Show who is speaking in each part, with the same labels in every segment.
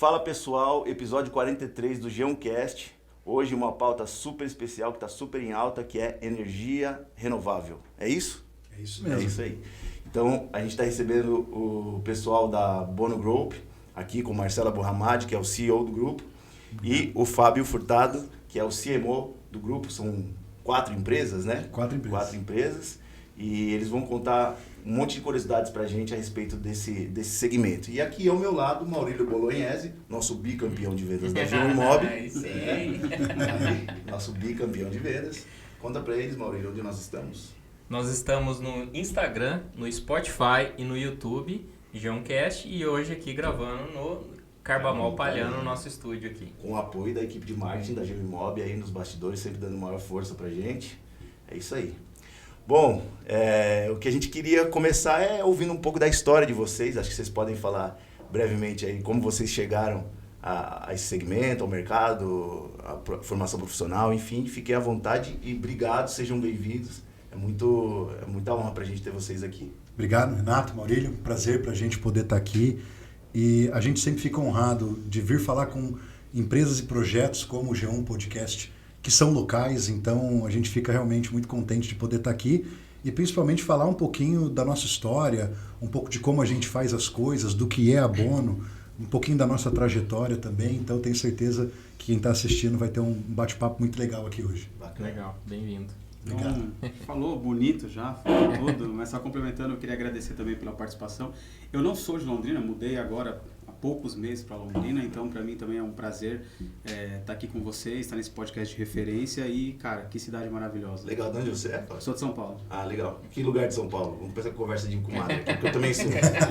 Speaker 1: Fala pessoal, episódio 43 do G1Cast. Hoje uma pauta super especial que está super em alta, que é energia renovável. É isso?
Speaker 2: É isso mesmo.
Speaker 1: É isso aí. Então a gente está recebendo o pessoal da Bono Group, aqui com o Marcelo Aburramadi, que é o CEO do grupo, e o Fábio Furtado, que é o CMO do grupo. São 4 empresas, né?
Speaker 2: 4 empresas.
Speaker 1: 4 empresas. E eles vão contar um monte de curiosidades pra gente a respeito desse segmento. E aqui ao meu lado, Maurílio Bolognese, nosso bicampeão de vendas da G1 Imob. Nosso bicampeão de vendas. Conta pra eles, Maurílio, onde nós estamos.
Speaker 3: Nós estamos no Instagram, no Spotify e no YouTube, G1Cast, e hoje aqui gravando no Carbamol Palhano, no nosso estúdio aqui.
Speaker 1: Com o apoio da equipe de marketing da G1 Imob aí nos bastidores, sempre dando maior força pra gente. É isso aí. Bom, o que a gente queria começar é ouvindo um pouco da história de vocês. Acho que vocês podem falar brevemente aí como vocês chegaram a esse segmento, ao mercado, à formação profissional, enfim. Fiquem à vontade e obrigado, sejam bem-vindos. É muita honra pra gente ter vocês aqui.
Speaker 2: Obrigado, Renato, Maurílio. Prazer pra gente poder estar aqui. E a gente sempre fica honrado de vir falar com empresas e projetos como o G1 Podcast, que são locais, então a gente fica realmente muito contente de poder estar aqui e principalmente falar um pouquinho da nossa história, um pouco de como a gente faz as coisas, do que é a Bono, um pouquinho da nossa trajetória também, então tenho certeza que quem está assistindo vai ter um bate-papo muito legal aqui hoje.
Speaker 1: Bacana.
Speaker 3: Legal, bem-vindo.
Speaker 2: Obrigado.
Speaker 4: Então, falou bonito já, falou tudo, mas só complementando, eu queria agradecer também pela participação. Eu não sou de Londrina, mudei agora há poucos meses para Londrina, então para mim também é um prazer estar aqui com vocês, estar nesse podcast de referência e, cara, que cidade maravilhosa.
Speaker 1: Legal, de onde você é, Fábio?
Speaker 4: Sou de São Paulo.
Speaker 1: Ah, legal. Que lugar de São Paulo? Vamos começar com conversa de comadre aqui, porque eu também sou.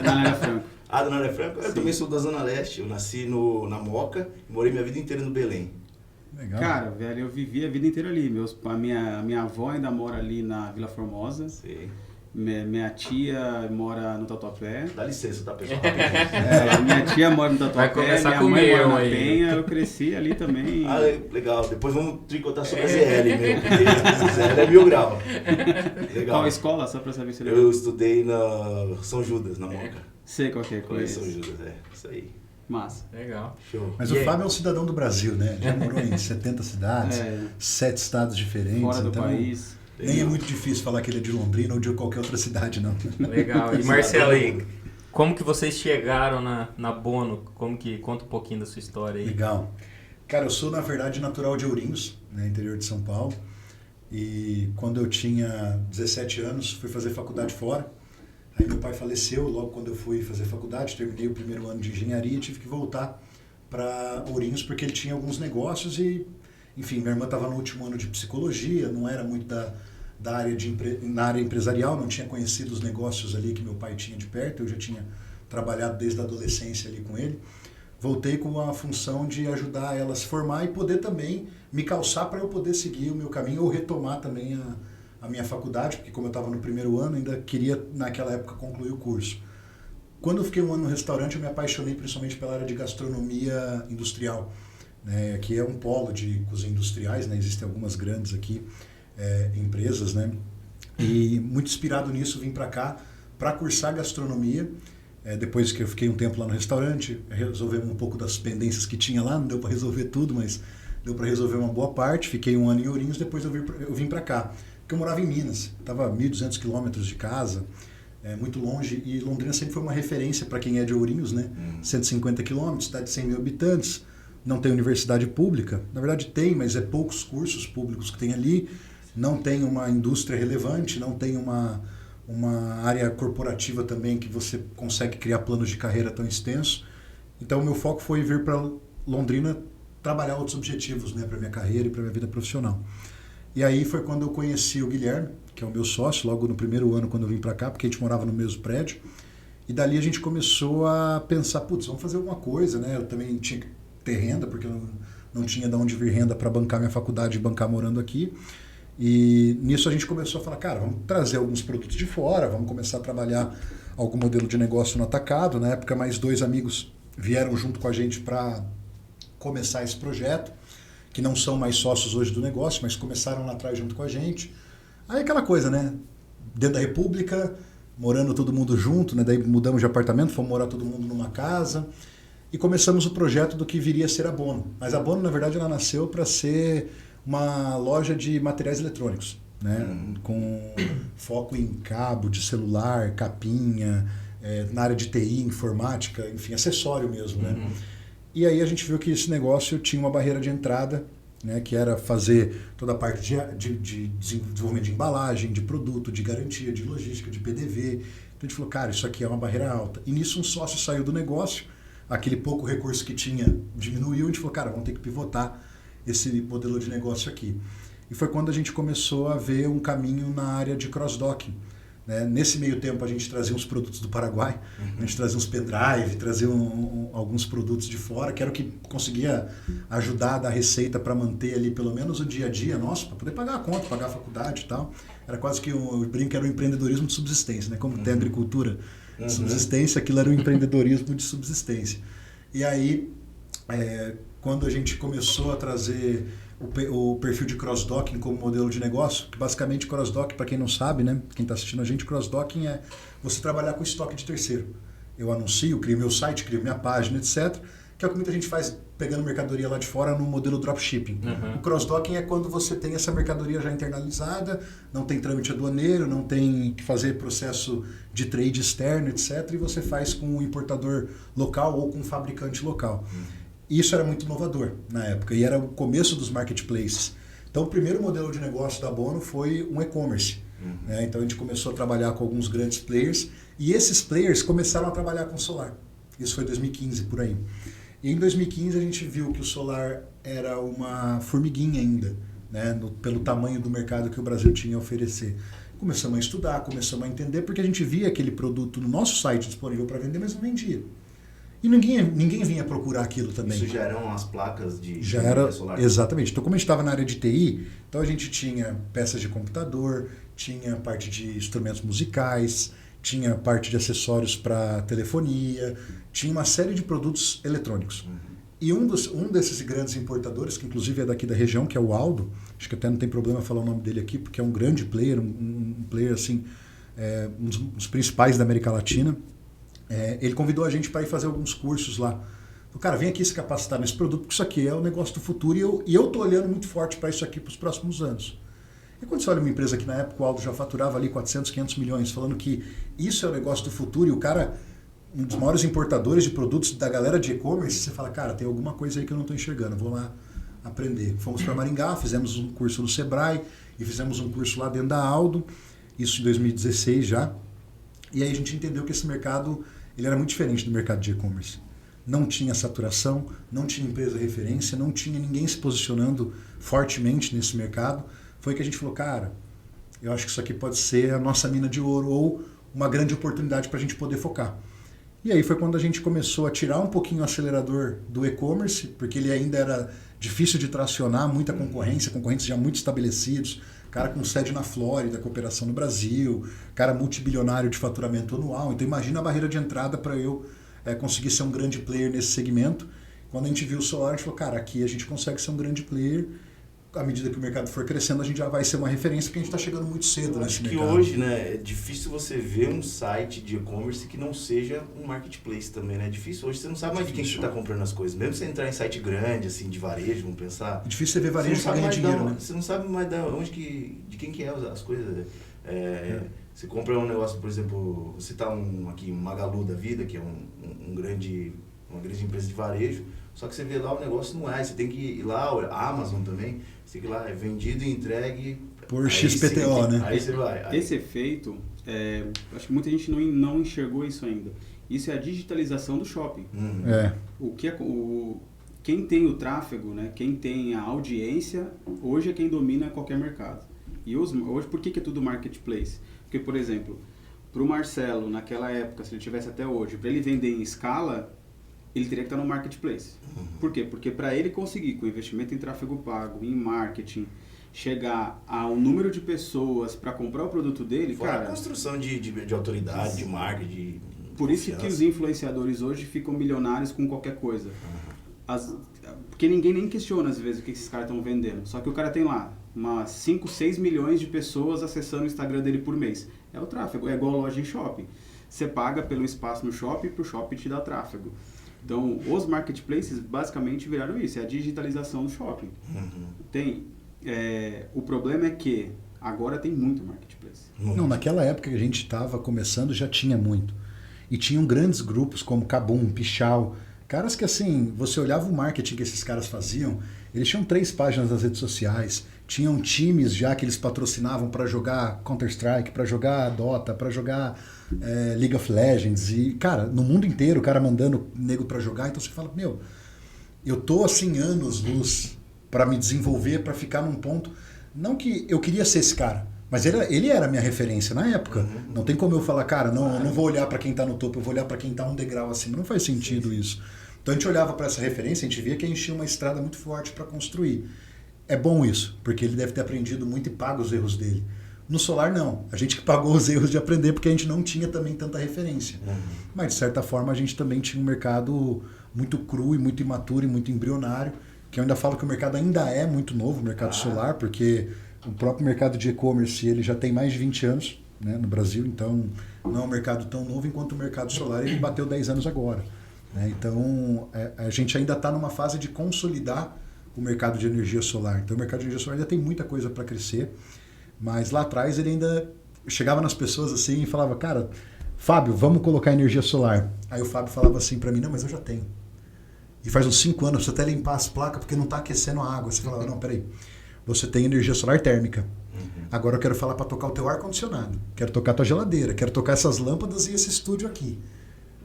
Speaker 4: Na Lélia Franco.
Speaker 1: Ah, Dona Ana Franco? Eu
Speaker 4: Sim.
Speaker 1: também sou da Zona Leste. Eu nasci na Moca e morei minha vida inteira no Belém.
Speaker 2: Legal.
Speaker 4: Cara, velho, eu vivi a vida inteira ali. A minha avó ainda mora ali na Vila Formosa.
Speaker 1: Sei.
Speaker 4: Minha tia mora no Tatuapé.
Speaker 1: Dá licença, tá, pessoal?
Speaker 4: Minha tia mora no
Speaker 3: Vai
Speaker 4: Tatuapé,
Speaker 3: começar
Speaker 4: minha
Speaker 3: com
Speaker 4: mãe
Speaker 3: meu
Speaker 4: mora na
Speaker 3: aí.
Speaker 4: Penha, eu cresci ali também.
Speaker 1: Ah, legal. Depois vamos tricotar sobre a ZL, meu, porque ZL é 1000 grau. Legal.
Speaker 4: Qual escola, só pra saber se
Speaker 1: Eu estudei na São Judas, na Moca.
Speaker 4: Sei qual que é,
Speaker 1: Conheço São
Speaker 4: conheço.
Speaker 1: Judas, isso aí.
Speaker 4: Massa.
Speaker 3: Legal.
Speaker 1: Show.
Speaker 2: Mas
Speaker 3: E
Speaker 2: o
Speaker 3: aí?
Speaker 2: Fábio é um cidadão do Brasil, né? Já morou em 70 cidades, 7 estados diferentes.
Speaker 4: Fora do
Speaker 2: então
Speaker 4: país.
Speaker 2: nem é muito difícil falar que ele é de Londrina ou de qualquer outra cidade, não.
Speaker 3: Legal. E Marcelo, aí, como que vocês chegaram na Bono? Conta um pouquinho da sua história aí.
Speaker 2: Legal. Cara, eu sou, na verdade, natural de Ourinhos, né, interior de São Paulo. E quando eu tinha 17 anos, fui fazer faculdade fora. Aí meu pai faleceu logo quando eu fui fazer faculdade, terminei o primeiro ano de engenharia e tive que voltar para Ourinhos porque ele tinha alguns negócios e, enfim, minha irmã estava no último ano de psicologia, não era muito da área na área empresarial, não tinha conhecido os negócios ali que meu pai tinha de perto, eu já tinha trabalhado desde a adolescência ali com ele. Voltei com a função de ajudar ela a se formar e poder também me calçar para eu poder seguir o meu caminho ou retomar também a minha faculdade, porque como eu estava no primeiro ano, ainda queria naquela época concluir o curso. Quando eu fiquei um ano no restaurante, eu me apaixonei principalmente pela área de gastronomia industrial, né? Aqui é um polo de cozinha industriais, né? Existem algumas grandes aqui, empresas, né? E muito inspirado nisso, vim para cá para cursar gastronomia. Depois que eu fiquei um tempo lá no restaurante, resolvemos um pouco das pendências que tinha lá, não deu para resolver tudo, mas deu para resolver uma boa parte. Fiquei um ano em Ourinhos, depois eu vim para cá. Porque eu morava em Minas, estava a 1.200 quilômetros de casa, muito longe, e Londrina sempre foi uma referência para quem é de Ourinhos, né? 150 quilômetros, cidade de 100 mil habitantes, não tem universidade pública, na verdade tem, mas é poucos cursos públicos que tem ali, não tem uma indústria relevante, não tem uma área corporativa também que você consegue criar planos de carreira tão extensos. Então o meu foco foi vir para Londrina trabalhar outros objetivos, né, para minha carreira e para minha vida profissional. E aí foi quando eu conheci o Guilherme, que é o meu sócio, logo no primeiro ano quando eu vim para cá, porque a gente morava no mesmo prédio. E dali a gente começou a pensar, putz, vamos fazer alguma coisa, né? Eu também tinha que ter renda, porque eu não tinha de onde vir renda para bancar minha faculdade e bancar morando aqui. E nisso a gente começou a falar, cara, vamos trazer alguns produtos de fora, vamos começar a trabalhar algum modelo de negócio no atacado. Na época, mais 2 amigos vieram junto com a gente para começar esse projeto, que não são mais sócios hoje do negócio, mas começaram lá atrás junto com a gente. Aí aquela coisa, né? Dentro da República, morando todo mundo junto, né? Daí mudamos de apartamento, fomos morar todo mundo numa casa. e começamos o projeto do que viria a ser a Bono. Mas a Bono, na verdade, ela nasceu para ser uma loja de materiais eletrônicos, né? Com foco em cabo de celular, capinha, na área de TI, informática, enfim, acessório mesmo, né? E aí a gente viu que esse negócio tinha uma barreira de entrada, né, que era fazer toda a parte de desenvolvimento de embalagem, de produto, de garantia, de logística, de PDV. Então a gente falou, cara, isso aqui é uma barreira alta. E nisso um sócio saiu do negócio, aquele pouco recurso que tinha diminuiu, a gente falou, cara, vamos ter que pivotar esse modelo de negócio aqui. E foi quando a gente começou a ver um caminho na área de cross-docking. Né? Nesse meio tempo a gente trazia uns produtos do Paraguai, a gente trazia uns pendrive, trazia alguns produtos de fora, que era o que conseguia ajudar a dar receita para manter ali pelo menos o dia a dia nosso, para poder pagar a conta, pagar a faculdade e tal. Era quase que o brinco era o empreendedorismo de subsistência, né? Como tem agricultura de subsistência, aquilo era o empreendedorismo de subsistência. E aí, quando a gente começou a trazer o perfil de cross-docking como modelo de negócio, que basicamente cross-docking, para quem não sabe, né, quem está assistindo a gente, cross-docking é você trabalhar com estoque de terceiro. Eu anuncio, crio meu site, crio minha página, etc., que é o que muita gente faz pegando mercadoria lá de fora no modelo dropshipping. O cross-docking é quando você tem essa mercadoria já internalizada, não tem trâmite aduaneiro, não tem que fazer processo de trade externo, etc., e você faz com um importador local ou com um fabricante local. Isso era muito inovador na época e era o começo dos marketplaces. Então, o primeiro modelo de negócio da Bono foi um e-commerce. Né? Então, a gente começou a trabalhar com alguns grandes players e esses players começaram a trabalhar com solar. Isso foi em 2015, por aí. E em 2015, a gente viu que o solar era uma formiguinha ainda, né? Pelo tamanho do mercado que o Brasil tinha a oferecer. Começamos a estudar, começamos a entender, porque a gente via aquele produto no nosso site disponível para vender, mas não vendia. E ninguém vinha procurar aquilo também.
Speaker 1: Isso já eram as placas de
Speaker 2: já era
Speaker 1: solar?
Speaker 2: Exatamente. Então, como a gente estava na área de TI, então a gente tinha peças de computador, tinha parte de instrumentos musicais, tinha parte de acessórios para telefonia, tinha uma série de produtos eletrônicos. E um desses grandes importadores, que inclusive é daqui da região, que é o Aldo, acho que até não tem problema falar o nome dele aqui, porque é um grande player, um player assim, um dos principais da América Latina. Ele convidou a gente para ir fazer alguns cursos lá. Falei, cara, vem aqui se capacitar nesse produto, porque isso aqui é o negócio do futuro e eu estou olhando muito forte para isso aqui para os próximos anos. E quando você olha uma empresa que na época o Aldo já faturava ali 400, 500 milhões, falando que isso é o negócio do futuro e o cara, um dos maiores importadores de produtos da galera de e-commerce, você fala, cara, tem alguma coisa aí que eu não estou enxergando, vou lá aprender. Fomos para Maringá, fizemos um curso no Sebrae e fizemos um curso lá dentro da Aldo, isso em 2016 já. E aí a gente entendeu que esse mercado ele era muito diferente do mercado de e-commerce. Não tinha saturação, não tinha empresa referência, não tinha ninguém se posicionando fortemente nesse mercado. Foi que a gente falou, cara, eu acho que isso aqui pode ser a nossa mina de ouro ou uma grande oportunidade para a gente poder focar. E aí foi quando a gente começou a tirar um pouquinho o acelerador do e-commerce, porque ele ainda era difícil de tracionar, muita concorrência, concorrentes já muito estabelecidos, cara com sede na Flórida, cooperação no Brasil, cara multibilionário de faturamento anual. Então imagina a barreira de entrada para eu conseguir ser um grande player nesse segmento. Quando a gente viu o solar, a gente falou, cara, aqui a gente consegue ser um grande player. À medida que o mercado for crescendo, a gente já vai ser uma referência, porque a gente está chegando muito cedo nesse mercado.
Speaker 1: Acho que hoje, né, é difícil você ver um site de e-commerce que não seja um marketplace também, né? É difícil. Hoje você não sabe mais de quem você está comprando as coisas. Mesmo você entrar em site grande, assim, de varejo, vamos pensar.
Speaker 2: É difícil você ver varejo para ganhar dinheiro, né?
Speaker 1: Você não sabe mais de quem que é as coisas. Você compra um negócio, por exemplo, você tá aqui um Magalu da vida, que é uma grande empresa de varejo, só que você vê lá o negócio não é. Você tem que ir lá, a Amazon também, você tem que ir lá, é vendido e entregue
Speaker 2: por XPTO, né?
Speaker 1: Aí você vai.
Speaker 4: Esse efeito, acho que muita gente não enxergou isso ainda. Isso é a digitalização do shopping. Quem tem o tráfego, né, quem tem a audiência, hoje é quem domina qualquer mercado. E hoje, por que é tudo marketplace? Porque, por exemplo, para o Marcelo, naquela época, se ele tivesse até hoje, para ele vender em escala, ele teria que estar no marketplace. Por quê? Porque para ele conseguir, com investimento em tráfego pago, em marketing, chegar ao número de pessoas para comprar o produto dele,
Speaker 1: fora a construção de autoridade, de marketing.
Speaker 4: Por isso que os influenciadores hoje ficam milionários com qualquer coisa. Porque ninguém nem questiona às vezes o que esses caras estão vendendo. Só que o cara tem lá umas 5, 6 milhões de pessoas acessando o Instagram dele por mês. É o tráfego, é igual a loja em shopping. Você paga pelo espaço no shopping, para o shopping te dar tráfego. Então, os marketplaces basicamente viraram isso, é a digitalização do shopping. O problema é que agora tem muito marketplace.
Speaker 2: Não, naquela época que a gente estava começando já tinha muito. E tinham grandes grupos como Kabum, Pichau, caras que assim, você olhava o marketing que esses caras faziam, eles tinham 3 páginas nas redes sociais, tinham times já que eles patrocinavam para jogar Counter-Strike, para jogar Dota, para jogar League of Legends. E, cara, no mundo inteiro o cara mandando nego para jogar, então você fala, meu, eu tô assim anos-luz para me desenvolver, para ficar num ponto, não que eu queria ser esse cara, mas ele era a minha referência na época. Não tem como eu falar, cara, não, eu não vou olhar para quem tá no topo, eu vou olhar para quem tá um degrau acima. Não faz sentido isso. Então a gente olhava para essa referência, a gente via que a gente tinha uma estrada muito forte para construir. É bom isso, porque ele deve ter aprendido muito e paga os erros dele. No solar, não. A gente que pagou os erros de aprender porque a gente não tinha também tanta referência. Mas, de certa forma, a gente também tinha um mercado muito cru e muito imaturo e muito embrionário, que eu ainda falo que o mercado ainda é muito novo, o mercado solar, porque o próprio mercado de e-commerce ele já tem mais de 20 anos, né, no Brasil, então não é um mercado tão novo, enquanto o mercado solar ele bateu 10 anos agora. Né? Então, a gente ainda está numa fase de consolidar o mercado de energia solar. Então, o mercado de energia solar ainda tem muita coisa para crescer, mas lá atrás ele ainda chegava nas pessoas assim e falava, cara, Fábio, vamos colocar energia solar. Aí o Fábio falava assim para mim, não, mas eu já tenho. E faz uns 5 anos, você até limpar as placas porque não está aquecendo a água. Você falava, não, peraí, você tem energia solar térmica. Agora eu quero falar para tocar o teu ar-condicionado, quero tocar a tua geladeira, quero tocar essas lâmpadas e esse estúdio aqui.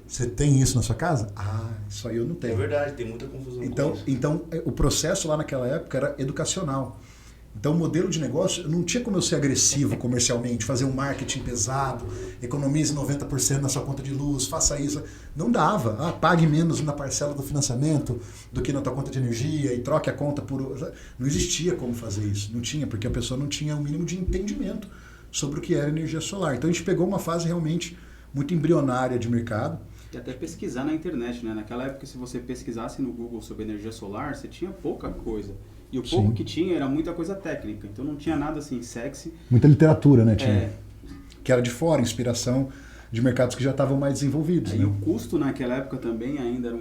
Speaker 2: Você tem isso na sua casa? Ah, isso aí eu não tenho.
Speaker 1: É verdade, tem muita confusão com isso.
Speaker 2: Então, o processo lá naquela época era educacional. Então, o modelo de negócio, não tinha como eu ser agressivo comercialmente, fazer um marketing pesado, economize 90% na sua conta de luz, faça isso. Não dava. Pague menos na parcela do financiamento do que na tua conta de energia e troque a conta por... Não existia como fazer isso. Não tinha, porque a pessoa não tinha o mínimo de entendimento sobre o que era energia solar. Então, a gente pegou uma fase realmente muito embrionária de mercado.
Speaker 4: E até pesquisar na internet, né? Naquela época, se você pesquisasse no Google sobre energia solar, você tinha pouca coisa. E o pouco que tinha era muita coisa técnica, então não tinha nada assim sexy.
Speaker 2: Muita literatura, né? Tinha. Que era de fora, inspiração de mercados que já estavam mais desenvolvidos.
Speaker 4: E o custo naquela época também ainda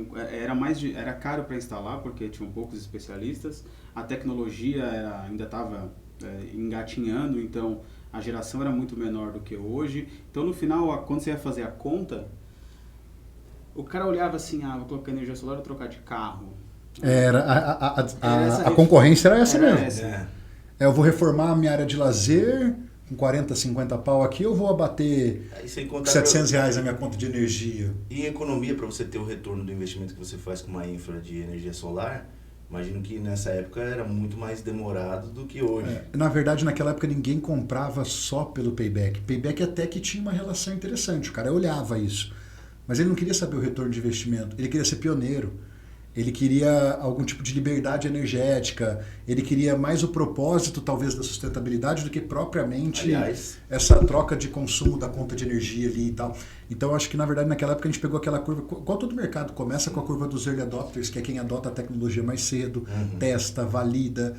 Speaker 4: era caro para instalar, porque tinham poucos especialistas. A tecnologia ainda estava engatinhando, então a geração era muito menor do que hoje. Então no final, quando você ia fazer a conta, o cara olhava assim, vou colocar energia solar ou trocar de carro.
Speaker 2: A concorrência era essa mesmo. Eu vou reformar a minha área de lazer com 40, 50 pau aqui, eu vou abater R$700 na minha conta de energia.
Speaker 1: E economia, para você ter o retorno do investimento que você faz com uma infra de energia solar, imagino que nessa época era muito mais demorado do que hoje.
Speaker 2: Na verdade, naquela época ninguém comprava só pelo payback. Payback até que tinha uma relação interessante, o cara olhava isso. Mas ele não queria saber o retorno de investimento, ele queria ser pioneiro. Ele queria algum tipo de liberdade energética, ele queria mais o propósito, talvez, da sustentabilidade do que propriamente essa troca de consumo da conta de energia ali e tal. Então, eu acho que, na verdade, naquela época a gente pegou aquela curva, igual todo mercado, começa com a curva dos early adopters, que é quem adota a tecnologia mais cedo, testa, valida,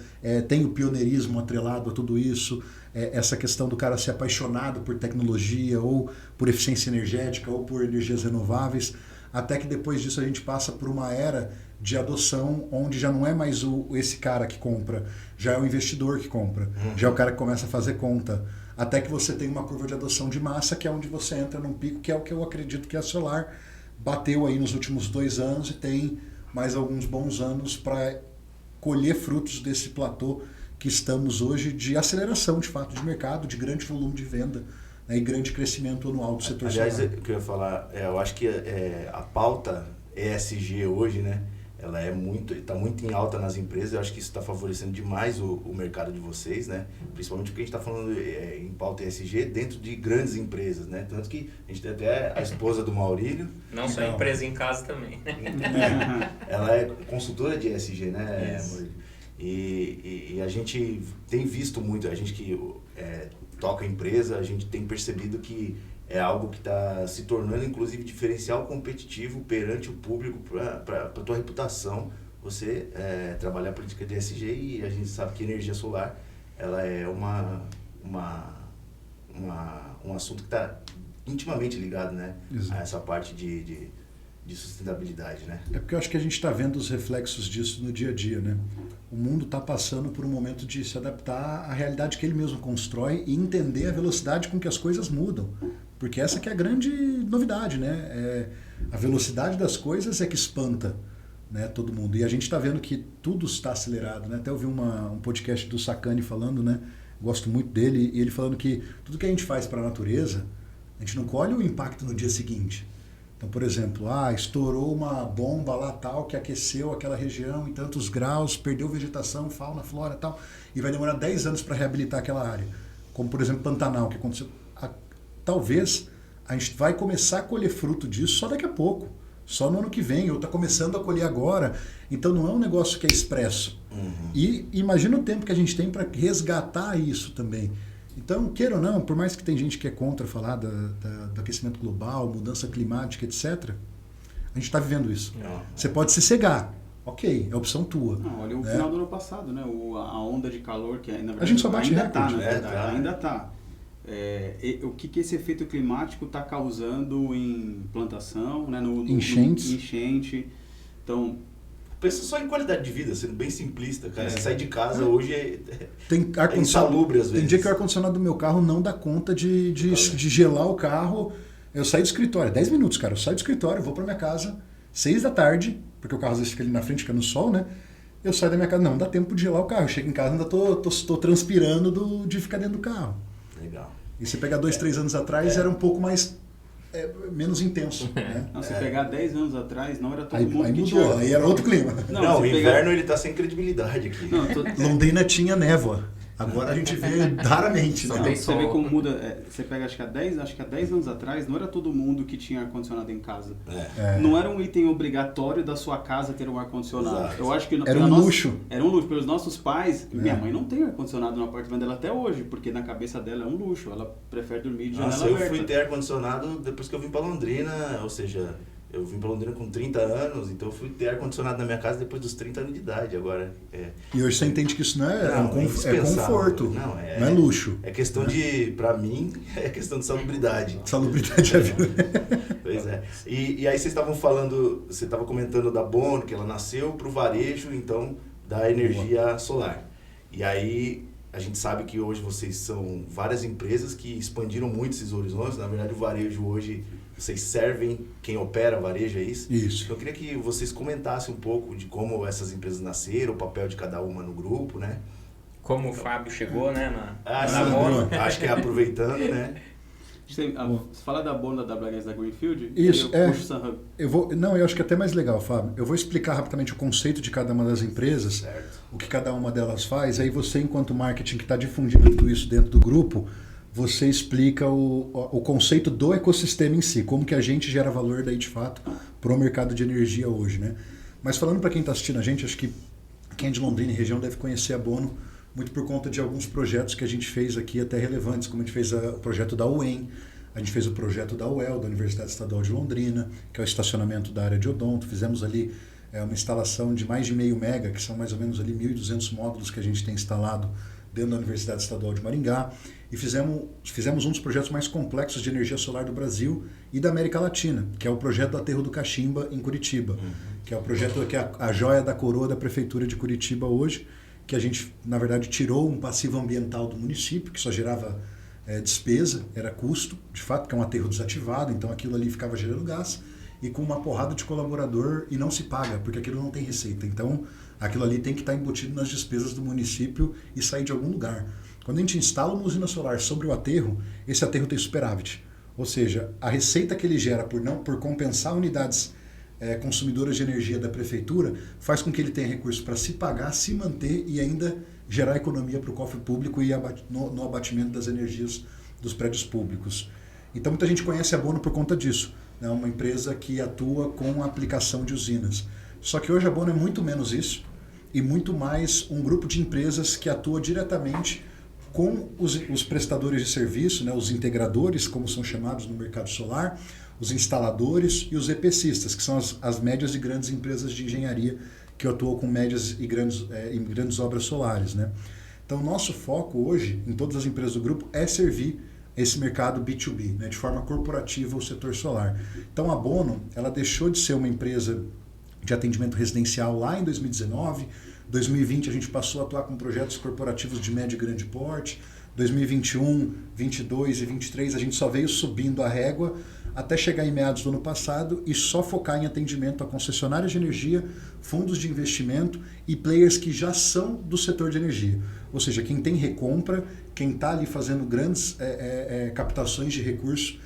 Speaker 2: tem o pioneirismo atrelado a tudo isso, essa questão do cara ser apaixonado por tecnologia, ou por eficiência energética, ou por energias renováveis, até que depois disso a gente passa por uma era de adoção onde já não é mais esse cara que compra, já é o investidor que compra, já é o cara que começa a fazer conta, até que você tem uma curva de adoção de massa, que é onde você entra num pico, que é o que eu acredito que a Solar bateu aí nos últimos 2 anos e tem mais alguns bons anos para colher frutos desse platô que estamos hoje de aceleração, de fato, de mercado, de grande volume de venda, né, e grande crescimento anual do setor solar.
Speaker 1: Aliás, o que eu ia falar, eu acho que a pauta ESG hoje, né, ela está muito em alta nas empresas. Eu acho que isso está favorecendo demais o mercado de vocês, né? Principalmente porque a gente está falando em pauta ESG dentro de grandes empresas, né? Tanto que a gente tem até a esposa do Maurílio.
Speaker 3: Não só empresa em casa também.
Speaker 1: Ela é consultora de ESG, né, Maurílio? E a gente tem visto muito, a gente que toca a empresa, a gente tem percebido que é algo que está se tornando, inclusive, diferencial competitivo perante o público para a tua reputação. Você trabalhar a política de ESG, e a gente sabe que energia solar ela é um assunto que está intimamente ligado, né, a essa parte de de sustentabilidade, né?
Speaker 2: É porque eu acho que a gente está vendo os reflexos disso no dia a dia, né? O mundo está passando por um momento de se adaptar à realidade que ele mesmo constrói e entender a velocidade com que as coisas mudam. Porque essa que é a grande novidade, né? A velocidade das coisas é que espanta, né, todo mundo. E a gente está vendo que tudo está acelerado, né? Até ouvi um podcast do Sacani falando, né? Gosto muito dele, e ele falando que tudo que a gente faz para a natureza, a gente não colhe o impacto no dia seguinte. Então, por exemplo, estourou uma bomba lá tal que aqueceu aquela região em tantos graus, perdeu vegetação, fauna, flora e tal, e vai demorar 10 anos para reabilitar aquela área. Como, por exemplo, Pantanal, que aconteceu. Talvez a gente vai começar a colher fruto disso só daqui a pouco, só no ano que vem, ou está começando a colher agora. Então, não é um negócio que é expresso. E imagina o tempo que a gente tem para resgatar isso também. Então, queira ou não, por mais que tem gente que é contra falar do aquecimento global, mudança climática, etc., a gente está vivendo isso. Você pode se cegar. Ok, é opção tua.
Speaker 4: Não, olha o final do ano passado, né? A onda de calor que na verdade,
Speaker 2: a gente só bate
Speaker 4: ainda
Speaker 2: recorde.
Speaker 4: está, na verdade, ainda está. O que esse efeito climático está causando em plantação, né?
Speaker 2: Enchentes.
Speaker 4: Enchente. Então,
Speaker 1: pensa só em qualidade de vida, sendo bem simplista, cara. Você sai de casa hoje
Speaker 2: tem
Speaker 1: insalubre às vezes.
Speaker 2: Tem dia que o ar-condicionado do meu carro não dá conta de gelar o carro. Eu saio do escritório, 10 minutos, cara. Eu saio do escritório, vou para minha casa, 6 da tarde, porque o carro às vezes fica ali na frente, fica no sol, né? Eu saio da minha casa, não dá tempo de gelar o carro. Eu chego em casa, ainda tô transpirando de ficar dentro do carro.
Speaker 1: Legal.
Speaker 2: E você pegar 2, 3 anos atrás, era um pouco mais... menos intenso, né?
Speaker 4: Não, se pegar 10 anos atrás, não era todo
Speaker 2: Aí
Speaker 4: mundo que
Speaker 2: mudou,
Speaker 4: tinha...
Speaker 2: aí era outro clima.
Speaker 1: Não, o inverno ele tá sem credibilidade aqui.
Speaker 4: Não,
Speaker 2: Londrina tinha névoa. Agora a gente vê raramente.
Speaker 3: Só
Speaker 2: Né?
Speaker 3: tem
Speaker 4: você vê como muda. Você pega, acho que há 10 anos atrás, não era todo mundo que tinha ar-condicionado em casa. Não era um item obrigatório da sua casa ter um ar-condicionado.
Speaker 1: Exato.
Speaker 4: Eu acho que
Speaker 2: era um luxo.
Speaker 4: Era um luxo. Pelos nossos pais, minha mãe não tem ar-condicionado no apartamento dela até hoje, porque na cabeça dela é um luxo. Ela prefere dormir de janela aberta.
Speaker 1: Eu fui ter ar-condicionado depois que eu vim pra Londrina, ou seja, eu vim pra Londrina com 30 anos, então eu fui ter ar-condicionado na minha casa depois dos 30 anos de idade. Agora,
Speaker 2: E hoje você entende que isso não é
Speaker 1: indispensável.
Speaker 2: conforto, não é luxo.
Speaker 1: É questão de, pra mim, é questão de salubridade.
Speaker 2: Salubridade é a vida.
Speaker 1: Pois é. E aí vocês estavam falando, você estava comentando da Bono, que ela nasceu pro varejo, então, da energia solar. E aí a gente sabe que hoje vocês são várias empresas que expandiram muito esses horizontes. Na verdade, o varejo hoje, vocês servem quem opera varejo, é isso?
Speaker 2: Isso.
Speaker 1: Então, eu queria que vocês comentassem um pouco de como essas empresas nasceram, o papel de cada uma no grupo, né?
Speaker 3: Como o Fábio chegou, né, na
Speaker 1: sim,
Speaker 3: Bono.
Speaker 1: acho que é aproveitando, né?
Speaker 4: Você fala da Bono da WHS da Greenfield?
Speaker 2: Isso,
Speaker 4: eu puxo o Sun Hub.
Speaker 2: Eu acho que é até mais legal, Fábio. Eu vou explicar rapidamente o conceito de cada uma das empresas,
Speaker 1: Certo.
Speaker 2: o que cada uma delas faz, aí você, enquanto marketing que está difundindo tudo isso dentro do grupo, você explica o conceito do ecossistema em si, como que a gente gera valor daí de fato para o mercado de energia hoje, né? Mas falando para quem está assistindo a gente, acho que quem é de Londrina e região deve conhecer a Bono muito por conta de alguns projetos que a gente fez aqui até relevantes, como a gente fez o projeto da UEM, a gente fez o projeto da UEL, da Universidade Estadual de Londrina, que é o estacionamento da área de odonto, fizemos ali uma instalação de mais de 0,5 mega, que são mais ou menos ali 1.200 módulos que a gente tem instalado dentro da Universidade Estadual de Maringá, e fizemos um dos projetos mais complexos de energia solar do Brasil e da América Latina, que é o projeto do Aterro do Caximba, em Curitiba, que é o projeto que é a joia da coroa da Prefeitura de Curitiba hoje, que a gente, na verdade, tirou um passivo ambiental do município, que só gerava despesa, era custo, de fato, que é um aterro desativado, então aquilo ali ficava gerando gás, e com uma porrada de colaborador, e não se paga, porque aquilo não tem receita. Então, aquilo ali tem que estar embutido nas despesas do município e sair de algum lugar. Quando a gente instala uma usina solar sobre o aterro, esse aterro tem superávit. Ou seja, a receita que ele gera por compensar unidades consumidoras de energia da prefeitura faz com que ele tenha recursos para se pagar, se manter e ainda gerar economia para o cofre público e no abatimento das energias dos prédios públicos. Então muita gente conhece a Bono por conta disso. É uma empresa que atua com a aplicação de usinas. Só que hoje a Bono é muito menos isso e muito mais um grupo de empresas que atua diretamente com os prestadores de serviço, né, os integradores, como são chamados no mercado solar, os instaladores e os EPCistas, que são as médias e grandes empresas de engenharia que atuam com médias e grandes obras solares, né? Então, o nosso foco hoje, em todas as empresas do grupo, é servir esse mercado B2B, né, de forma corporativa o setor solar. Então a Bono, ela deixou de ser uma empresa de atendimento residencial lá em 2019, 2020 a gente passou a atuar com projetos corporativos de médio e grande porte, 2021, 22 e 23 a gente só veio subindo a régua até chegar em meados do ano passado e só focar em atendimento a concessionárias de energia, fundos de investimento e players que já são do setor de energia. Ou seja, quem tem recompra, quem está ali fazendo grandes captações de recursos,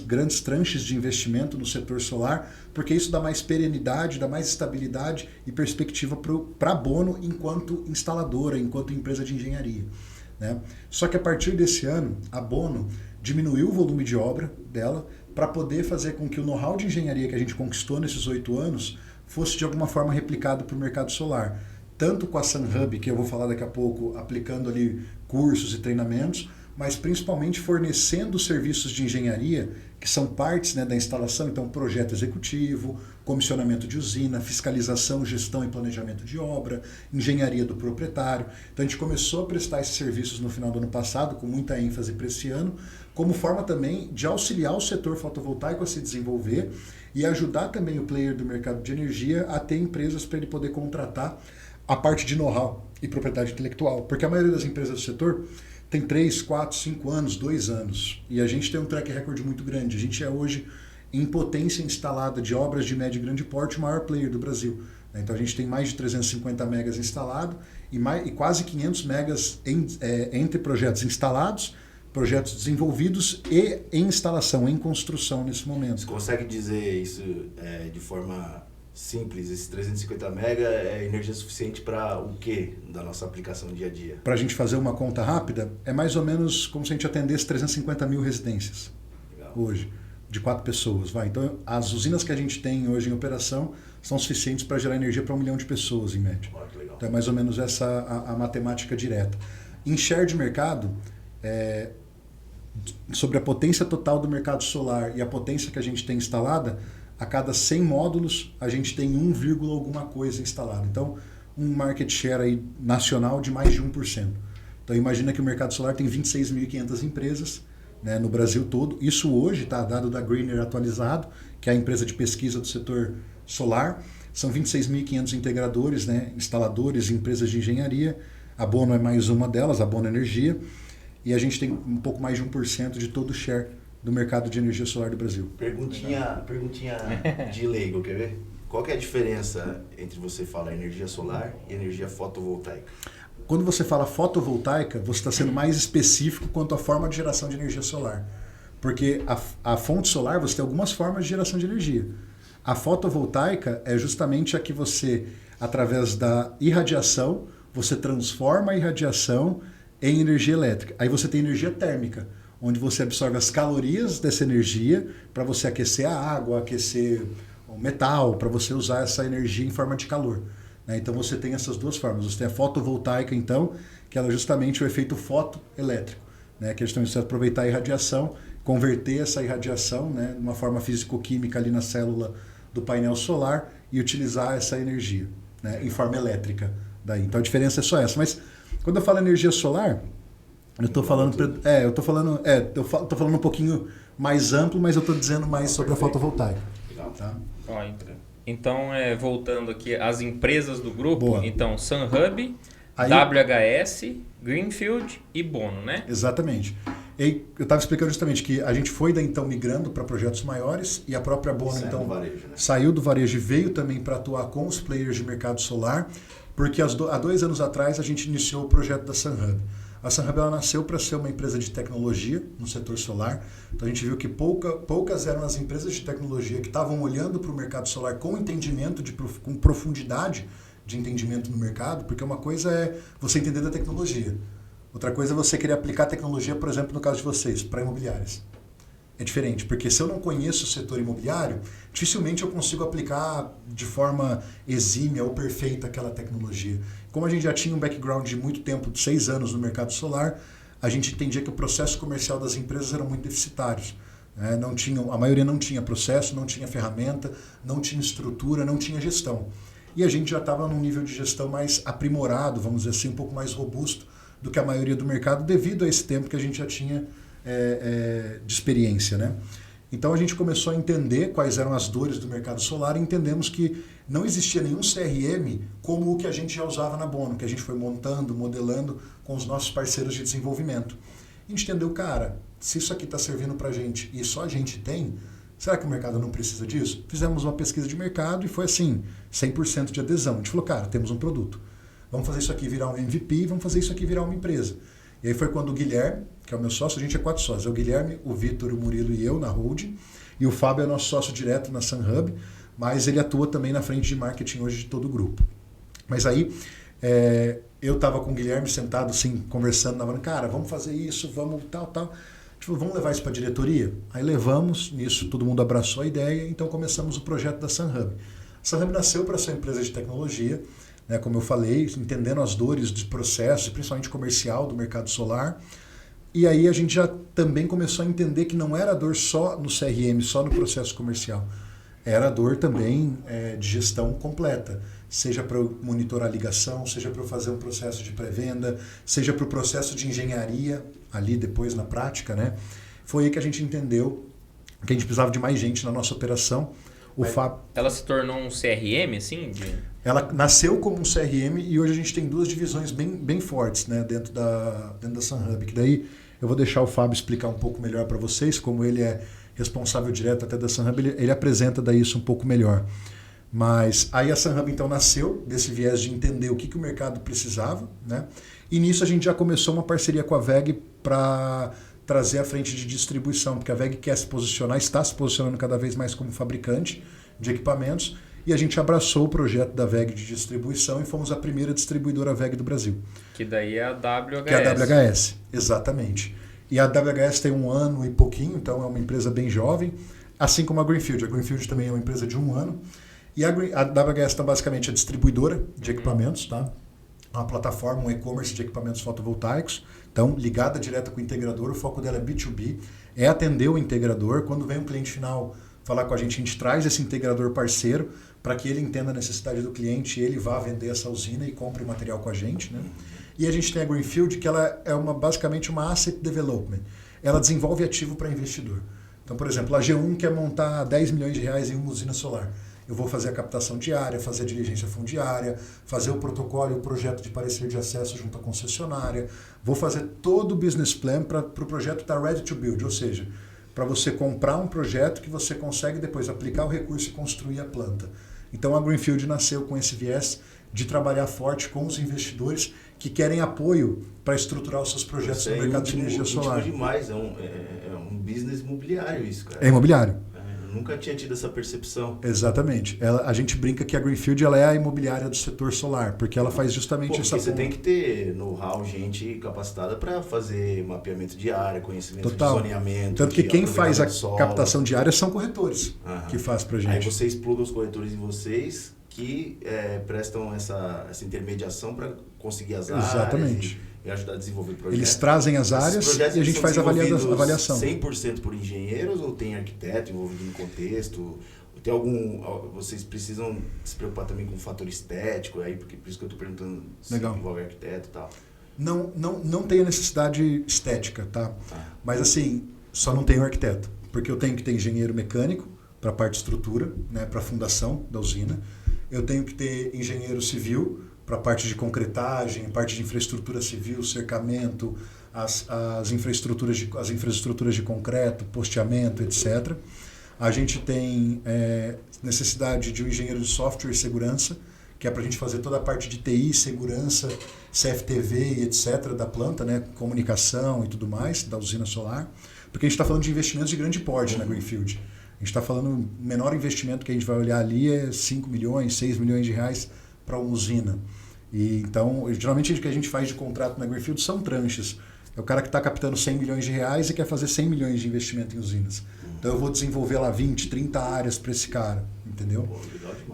Speaker 2: grandes tranches de investimento no setor solar, porque isso dá mais perenidade, dá mais estabilidade e perspectiva para a Bono enquanto instaladora, enquanto empresa de engenharia. Né? Só que a partir desse ano, a Bono diminuiu o volume de obra dela para poder fazer com que o know-how de engenharia que a gente conquistou nesses 8 anos fosse de alguma forma replicado para o mercado solar. Tanto com a SunHub, que eu vou falar daqui a pouco, aplicando ali cursos e treinamentos, mas principalmente fornecendo serviços de engenharia que são partes, né, da instalação, então projeto executivo, comissionamento de usina, fiscalização, gestão e planejamento de obra, engenharia do proprietário. Então a gente começou a prestar esses serviços no final do ano passado, com muita ênfase para esse ano, como forma também de auxiliar o setor fotovoltaico a se desenvolver e ajudar também o player do mercado de energia a ter empresas para ele poder contratar a parte de know-how e propriedade intelectual. Porque a maioria das empresas do setor tem 3, 4, 5 anos, 2 anos. E a gente tem um track record muito grande. A gente é hoje, em potência instalada de obras de médio e grande porte, o maior player do Brasil. Então a gente tem mais de 350 megas instalado e quase 500 megas entre projetos instalados, projetos desenvolvidos e em instalação, em construção nesse momento.
Speaker 1: Você consegue dizer isso de forma simples, esses 350 mega é energia suficiente para o quê da nossa aplicação dia a dia?
Speaker 2: Para a gente fazer uma conta rápida, é mais ou menos como se a gente atendesse 350 mil residências. Legal. Hoje, de 4 pessoas. Então, as usinas que a gente tem hoje em operação são suficientes para gerar energia para 1 milhão de pessoas, em média.
Speaker 1: Que legal.
Speaker 2: Então, é mais ou menos essa a matemática direta. Em share de mercado, sobre a potência total do mercado solar e a potência que a gente tem instalada, a cada 100 módulos, a gente tem 1, alguma coisa instalada. Então, um market share aí nacional de mais de 1%. Então, imagina que o mercado solar tem 26.500 empresas, né, no Brasil todo. Isso hoje está dado da Greener atualizado, que é a empresa de pesquisa do setor solar. São 26.500 integradores, né, instaladores, empresas de engenharia. A Bono é mais uma delas, a Bono Energia. E a gente tem um pouco mais de 1% de todo o share do mercado de energia solar do Brasil.
Speaker 1: Perguntinha de leigo, quer ver? Qual que é a diferença entre você falar energia solar e energia fotovoltaica?
Speaker 2: Quando você fala fotovoltaica, você está sendo mais específico quanto à forma de geração de energia solar. Porque a fonte solar, você tem algumas formas de geração de energia. A fotovoltaica é justamente a que você, através da irradiação, você transforma a irradiação em energia elétrica. Aí você tem energia térmica, onde você absorve as calorias dessa energia para você aquecer a água, aquecer o metal, para você usar essa energia em forma de calor. Então você tem essas duas formas. Você tem a fotovoltaica, então, que ela é justamente o efeito fotoelétrico, né? Que é justamente você aproveitar a irradiação, converter essa irradiação, né, numa forma físico-química ali na célula do painel solar e utilizar essa energia, né, em forma elétrica. Então a diferença é só essa. Mas quando eu falo energia solar, eu estou falando um pouquinho mais amplo, mas eu estou dizendo mais sobre a fotovoltaica. Tá?
Speaker 3: Então, voltando aqui, as empresas do grupo,
Speaker 2: Boa.
Speaker 3: Então, SunHub, WHS, Greenfield e Bono, né?
Speaker 2: Exatamente. E eu estava explicando justamente que a gente foi então migrando para projetos maiores e a própria Bono então saiu do varejo e veio também para atuar com os players de mercado solar, porque há 2 anos atrás a gente iniciou o projeto da SunHub. A SunHub ela nasceu para ser uma empresa de tecnologia no setor solar. Então a gente viu que poucas eram as empresas de tecnologia que estavam olhando para o mercado solar com entendimento, com profundidade de entendimento no mercado, porque uma coisa é você entender da tecnologia. Outra coisa é você querer aplicar a tecnologia, por exemplo, no caso de vocês, para imobiliárias. É diferente, porque se eu não conheço o setor imobiliário, dificilmente eu consigo aplicar de forma exímia ou perfeita aquela tecnologia. Como a gente já tinha um background de muito tempo, de 6 anos no mercado solar, a gente entendia que o processo comercial das empresas eram muito deficitários. A maioria não tinha processo, não tinha ferramenta, não tinha estrutura, não tinha gestão. E a gente já estava num nível de gestão mais aprimorado, vamos dizer assim, um pouco mais robusto do que a maioria do mercado, devido a esse tempo que a gente já tinha de experiência, né? Então a gente começou a entender quais eram as dores do mercado solar e entendemos que não existia nenhum CRM como o que a gente já usava na Bono, que a gente foi montando, modelando com os nossos parceiros de desenvolvimento. A gente entendeu, cara, se isso aqui está servindo para a gente e só a gente tem, será que o mercado não precisa disso? Fizemos uma pesquisa de mercado e foi assim, 100% de adesão. A gente falou, cara, temos um produto. Vamos fazer isso aqui virar um MVP, vamos fazer isso aqui virar uma empresa. E aí foi quando o Guilherme, que é o meu sócio, a gente é 4 sócios. É o Guilherme, o Vitor, o Murilo e eu na holding. E o Fábio é nosso sócio direto na SunHub, mas ele atua também na frente de marketing hoje de todo o grupo. Mas aí eu estava com o Guilherme sentado assim, conversando, cara, vamos fazer isso, vamos tal. Tipo, vamos levar isso para a diretoria? Aí levamos, nisso todo mundo abraçou a ideia, então começamos o projeto da SunHub. A SunHub nasceu para ser uma empresa de tecnologia, né, como eu falei, entendendo as dores dos processos, principalmente comercial do mercado solar. E aí a gente já também começou a entender que não era dor só no CRM, só no processo comercial. Era dor também de gestão completa. Seja para eu monitorar a ligação, seja para eu fazer um processo de pré-venda, seja para o processo de engenharia, ali depois na prática, né? Foi aí que a gente entendeu que a gente precisava de mais gente na nossa operação.
Speaker 3: Ela se tornou um CRM, assim?
Speaker 2: Ela nasceu como um CRM e hoje a gente tem 2 divisões bem fortes, né, dentro da SunHub, que daí eu vou deixar o Fábio explicar um pouco melhor para vocês, como ele é responsável direto até da SunHub, ele apresenta daí isso um pouco melhor. Mas aí a SunHub então nasceu desse viés de entender o que o mercado precisava, né? E nisso a gente já começou uma parceria com a VEG para trazer a frente de distribuição, porque a VEG quer se posicionar, está se posicionando cada vez mais como fabricante de equipamentos, e a gente abraçou o projeto da VEG de distribuição e fomos a primeira distribuidora VEG do Brasil.
Speaker 3: Que daí é a WHS.
Speaker 2: Que é a WHS, exatamente. E a WHS tem 1 ano e pouquinho, então é uma empresa bem jovem, assim como a Greenfield. A Greenfield também é uma empresa de 1 ano. E a WHS está basicamente a distribuidora de equipamentos, tá? Uma plataforma, um e-commerce de equipamentos fotovoltaicos. Então, ligada direta com o integrador, o foco dela é B2B, é atender o integrador. Quando vem um cliente final falar com a gente traz esse integrador parceiro para que ele entenda a necessidade do cliente e ele vá vender essa usina e compre o material com a gente, né? E a gente tem a Greenfield, que ela é basicamente uma asset development. Ela desenvolve ativo para investidor. Então, por exemplo, a G1 quer montar 10 milhões de reais em uma usina solar. Eu vou fazer a captação diária, fazer a diligência fundiária, fazer o protocolo e o projeto de parecer de acesso junto à concessionária. Vou fazer todo o business plan para o projeto estar ready to build, ou seja, para você comprar um projeto que você consegue depois aplicar o recurso e construir a planta. Então a Greenfield nasceu com esse viés de trabalhar forte com os investidores que querem apoio para estruturar os seus projetos no mercado de energia solar.
Speaker 1: Demais, é um business imobiliário isso, cara.
Speaker 2: É imobiliário.
Speaker 1: Eu nunca tinha tido essa percepção.
Speaker 2: Exatamente. A gente brinca que a Greenfield ela é a imobiliária do setor solar, porque ela faz justamente essa...
Speaker 1: Você tem que ter know-how, gente capacitada para fazer mapeamento de área, conhecimento
Speaker 2: Total.
Speaker 1: De zoneamento.
Speaker 2: Tanto que quem faz a
Speaker 1: solo.
Speaker 2: captação de área são corretores que faz pra gente.
Speaker 1: Aí vocês plugam os corretores em vocês que prestam essa intermediação para conseguir as
Speaker 2: Exatamente.
Speaker 1: áreas e ajudar a desenvolver projetos.
Speaker 2: Eles trazem as áreas e a gente faz a avaliação.
Speaker 1: 100% por engenheiros ou tem arquiteto envolvido no contexto? Tem vocês precisam se preocupar também com o fator estético, aí, por isso que eu estou perguntando se envolve arquiteto e tal.
Speaker 2: Não tem a necessidade estética, tá? Mas assim, só não tem o arquiteto, porque eu tenho que ter engenheiro mecânico para a parte de estrutura, né, para a fundação da usina. Eu tenho que ter engenheiro civil para a parte de concretagem, parte de infraestrutura civil, cercamento, as infraestruturas de concreto, posteamento, etc. A gente tem necessidade de um engenheiro de software e segurança, que é para a gente fazer toda a parte de TI, segurança, CFTV e etc. da planta, né, comunicação e tudo mais, da usina solar. Porque a gente está falando de investimentos de grande porte na Greenfield. A gente está falando, o menor investimento que a gente vai olhar ali é 5 milhões, 6 milhões de reais para uma usina. E então, geralmente o que a gente faz de contrato na Greenfield são tranches. É o cara que está captando 100 milhões de reais e quer fazer 100 milhões de investimento em usinas. Então eu vou desenvolver lá 20, 30 áreas para esse cara, entendeu?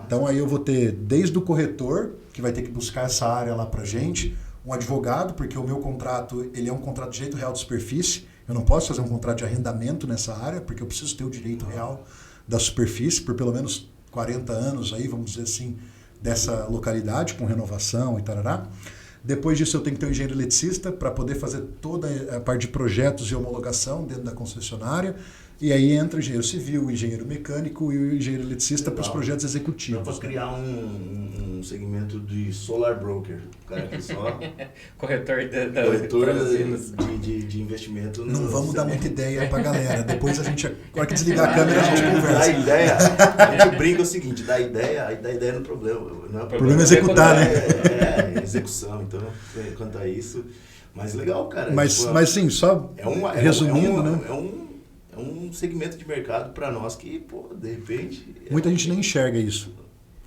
Speaker 2: Então aí eu vou ter desde o corretor, que vai ter que buscar essa área lá para gente, um advogado, porque o meu contrato ele é um contrato de direito real de superfície. Eu não posso fazer um contrato de arrendamento nessa área, porque eu preciso ter o direito real da superfície por pelo menos 40 anos aí, vamos dizer assim, dessa localidade, com renovação e tarará. Depois disso eu tenho que ter um engenheiro eletricista para poder fazer toda a parte de projetos e homologação dentro da concessionária. E aí entra o engenheiro civil, o engenheiro mecânico e o engenheiro eletricista para os projetos
Speaker 1: Dá
Speaker 2: executivos.
Speaker 1: para criar um segmento de solar broker. O cara que só
Speaker 3: Corretor
Speaker 1: corretor
Speaker 3: para usinas.
Speaker 1: de investimento.
Speaker 2: Não
Speaker 1: no
Speaker 2: vamos dar
Speaker 1: segmento.
Speaker 2: muita ideia para a galera. Depois a gente, na hora que desligar a câmera, a gente
Speaker 1: Dá
Speaker 2: conversa.
Speaker 1: ideia. A gente brinca o seguinte, dá ideia não é problema. Não é
Speaker 2: O problema é executar, né?
Speaker 1: É execução. Então, quanto a isso. Mas legal, cara.
Speaker 2: Mas
Speaker 1: Tipo,
Speaker 2: sim, só resumindo, né?
Speaker 1: É um segmento de mercado para nós que, pô, de repente...
Speaker 2: Muita gente nem enxerga isso.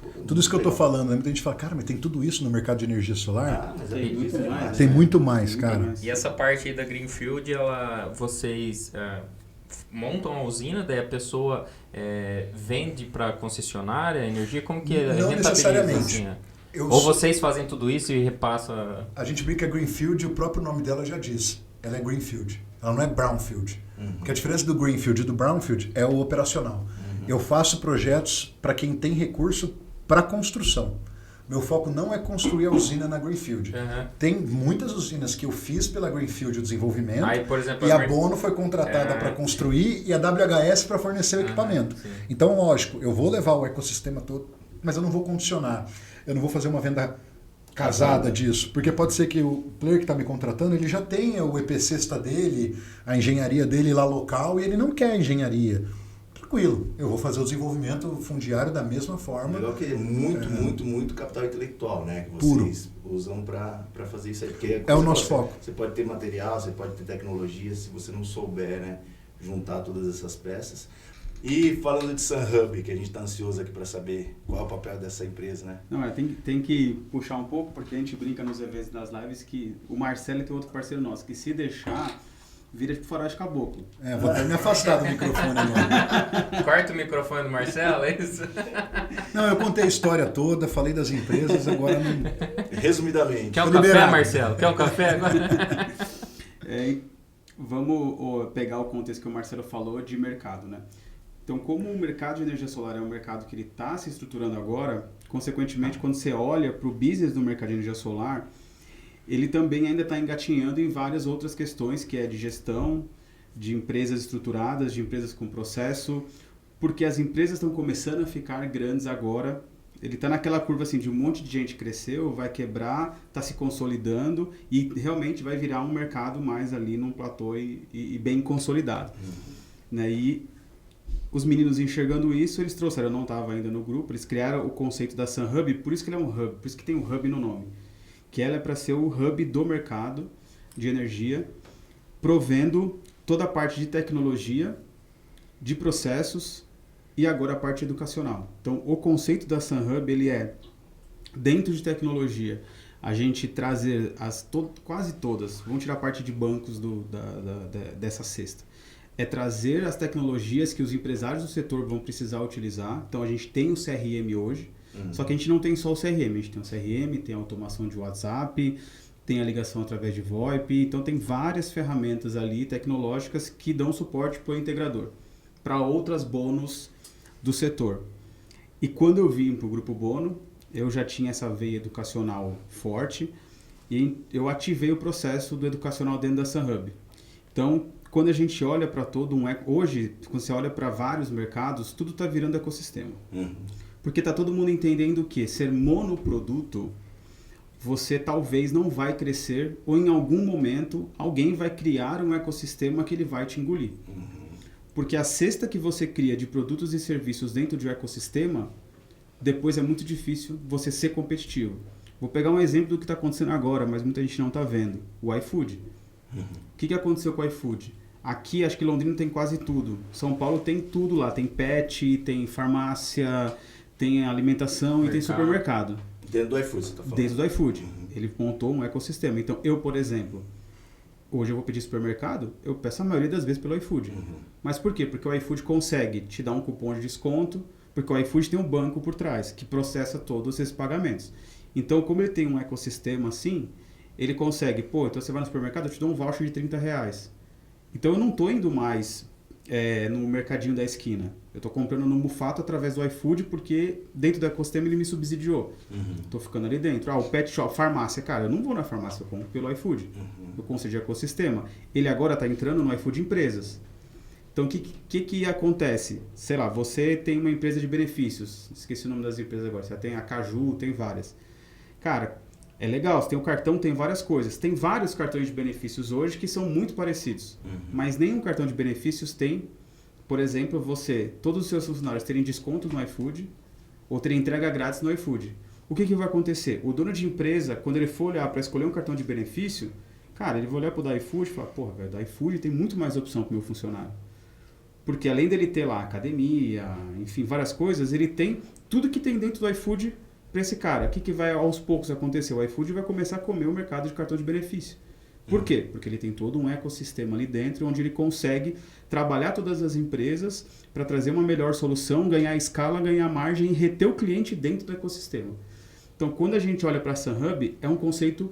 Speaker 1: Pô,
Speaker 2: Tudo isso que eu tô
Speaker 1: legal.
Speaker 2: falando, né? Muita gente fala, cara, mas tem tudo isso no mercado de energia solar?
Speaker 1: Ah, mas
Speaker 4: Tem muito
Speaker 1: difícil
Speaker 4: mais,
Speaker 1: demais.
Speaker 2: Tem
Speaker 4: né?
Speaker 2: muito mais,
Speaker 4: Muito
Speaker 2: cara.
Speaker 4: mais.
Speaker 3: E essa parte aí da Greenfield, vocês montam a usina, daí a pessoa vende para concessionária a energia? Como que
Speaker 2: Não
Speaker 3: rentabiliza,
Speaker 2: necessariamente.
Speaker 3: assim,
Speaker 2: Eu
Speaker 3: Ou
Speaker 2: sou-
Speaker 3: vocês fazem tudo isso e repassa...
Speaker 2: A gente brinca Greenfield e o próprio nome dela já diz. Ela é Greenfield. Ela não é Brownfield. Porque a diferença do Greenfield e do Brownfield é o operacional. Eu faço projetos para quem tem recurso para construção. Meu foco não é construir a usina na Greenfield.
Speaker 3: Uhum.
Speaker 2: Tem muitas usinas que eu fiz pela Greenfield o desenvolvimento
Speaker 3: Aí, por exemplo,
Speaker 2: e a Bono foi contratada
Speaker 3: É.
Speaker 2: para construir e a WHS para fornecer o equipamento.
Speaker 3: sim.
Speaker 2: Então, lógico, eu vou levar o ecossistema todo, mas eu não vou condicionar. Eu não vou fazer uma venda casada disso, porque pode ser que o player que está me contratando, ele já tenha o EPC dele, a engenharia dele lá local, e ele não quer engenharia. Tranquilo, eu vou fazer o desenvolvimento fundiário da mesma forma.
Speaker 1: Legal que é muito capital intelectual, né? Que
Speaker 2: Puro.
Speaker 1: vocês usam para fazer isso aí. Porque
Speaker 2: É o
Speaker 1: você
Speaker 2: nosso
Speaker 1: pode-
Speaker 2: foco.
Speaker 1: Você pode ter material, você pode ter tecnologia, se você não souber, né, juntar todas essas peças. E falando de SunHub, que a gente está ansioso aqui para saber qual é o papel dessa empresa, né?
Speaker 4: Não, tem que puxar um pouco, porque a gente brinca nos eventos das lives que o Marcelo tem outro parceiro nosso, que se deixar, vira tipo faroeste caboclo.
Speaker 2: Vou até me afastar do microfone agora.
Speaker 3: Corta o microfone do Marcelo, é isso?
Speaker 2: Não, eu contei a história toda, falei das empresas, agora não...
Speaker 1: Resumidamente.
Speaker 3: Quer um
Speaker 2: Tô
Speaker 3: café,
Speaker 2: liberado.
Speaker 3: Marcelo? Quer um café agora?
Speaker 4: Vamos pegar o contexto que o Marcelo falou de mercado, né? Então, como o mercado de energia solar é um mercado que ele está se estruturando agora, consequentemente, quando você olha para o business do mercado de energia solar, ele também ainda está engatinhando em várias outras questões, que é de gestão, de empresas estruturadas, de empresas com processo, porque as empresas estão começando a ficar grandes agora. Ele está naquela curva assim, de um monte de gente cresceu, vai quebrar, está se consolidando e realmente vai virar um mercado mais ali num platô e bem consolidado. Né? E os meninos enxergando isso, eles trouxeram, eu não estava ainda no grupo, eles criaram o conceito da SunHub, por isso que ele é um hub, por isso que tem um hub no nome. Que ela é para ser o hub do mercado de energia, provendo toda a parte de tecnologia, de processos e agora a parte educacional. Então, o conceito da SunHub, ele é, dentro de tecnologia, a gente trazer quase todas, vamos tirar a parte de bancos dessa cesta, é trazer as tecnologias que os empresários do setor vão precisar utilizar. Então, a gente tem o CRM hoje, só que a gente não tem só o CRM, a gente tem o CRM, tem a automação de WhatsApp, tem a ligação através de VoIP, então tem várias ferramentas ali tecnológicas que dão suporte para o integrador, para outras bônus do setor. E quando eu vim para o Grupo Bono, eu já tinha essa veia educacional forte e eu ativei o processo do educacional dentro da SunHub. Então, quando a gente olha para hoje, quando você olha para vários mercados, tudo está virando ecossistema. Porque está todo mundo entendendo que ser monoproduto, você talvez não vai crescer, ou em algum momento alguém vai criar um ecossistema que ele vai te engolir. Porque a cesta que você cria de produtos e serviços dentro de um ecossistema, depois é muito difícil você ser competitivo. Vou pegar um exemplo do que está acontecendo agora, mas muita gente não está vendo. O iFood. O que aconteceu com o iFood? Aqui, acho que Londrina tem quase tudo. São Paulo tem tudo lá. Tem pet, tem farmácia, tem alimentação e tem supermercado.
Speaker 1: Dentro do iFood, você está falando?
Speaker 4: Dentro do iFood. Ele montou um ecossistema. Então, eu, por exemplo, hoje eu vou pedir supermercado, eu peço a maioria das vezes pelo iFood. Mas por quê? Porque o iFood consegue te dar um cupom de desconto, porque o iFood tem um banco por trás, que processa todos esses pagamentos. Então, como ele tem um ecossistema assim, ele consegue, então você vai no supermercado, eu te dou um voucher de R$30. Então, eu não estou indo mais no mercadinho da esquina. Eu estou comprando no Mufato através do iFood porque dentro do ecossistema ele me subsidiou. Estou ficando ali dentro. O pet shop, farmácia. Cara, eu não vou na farmácia, eu compro pelo iFood. Eu concedi ecossistema. Ele agora está entrando no iFood Empresas. Então, o que acontece? Sei lá, você tem uma empresa de benefícios. Esqueci o nome das empresas agora. Você tem a Caju, tem várias. Cara, é legal. Você tem o cartão, tem várias coisas. Tem vários cartões de benefícios hoje que são muito parecidos. Mas nenhum cartão de benefícios tem, por exemplo, todos os seus funcionários terem desconto no iFood ou terem entrega grátis no iFood. O que vai acontecer? O dono de empresa, quando ele for olhar para escolher um cartão de benefício, cara, ele vai olhar para o iFood e falar, porra, velho, da iFood tem muito mais opção para o meu funcionário. Porque além dele ter lá academia, enfim, várias coisas, ele tem tudo que tem dentro do iFood para esse cara. O que vai aos poucos acontecer? O iFood vai começar a comer o mercado de cartão de benefício. Por quê? Porque ele tem todo um ecossistema ali dentro onde ele consegue trabalhar todas as empresas para trazer uma melhor solução, ganhar escala, ganhar margem e reter o cliente dentro do ecossistema. Então, quando a gente olha para a SunHub, é um conceito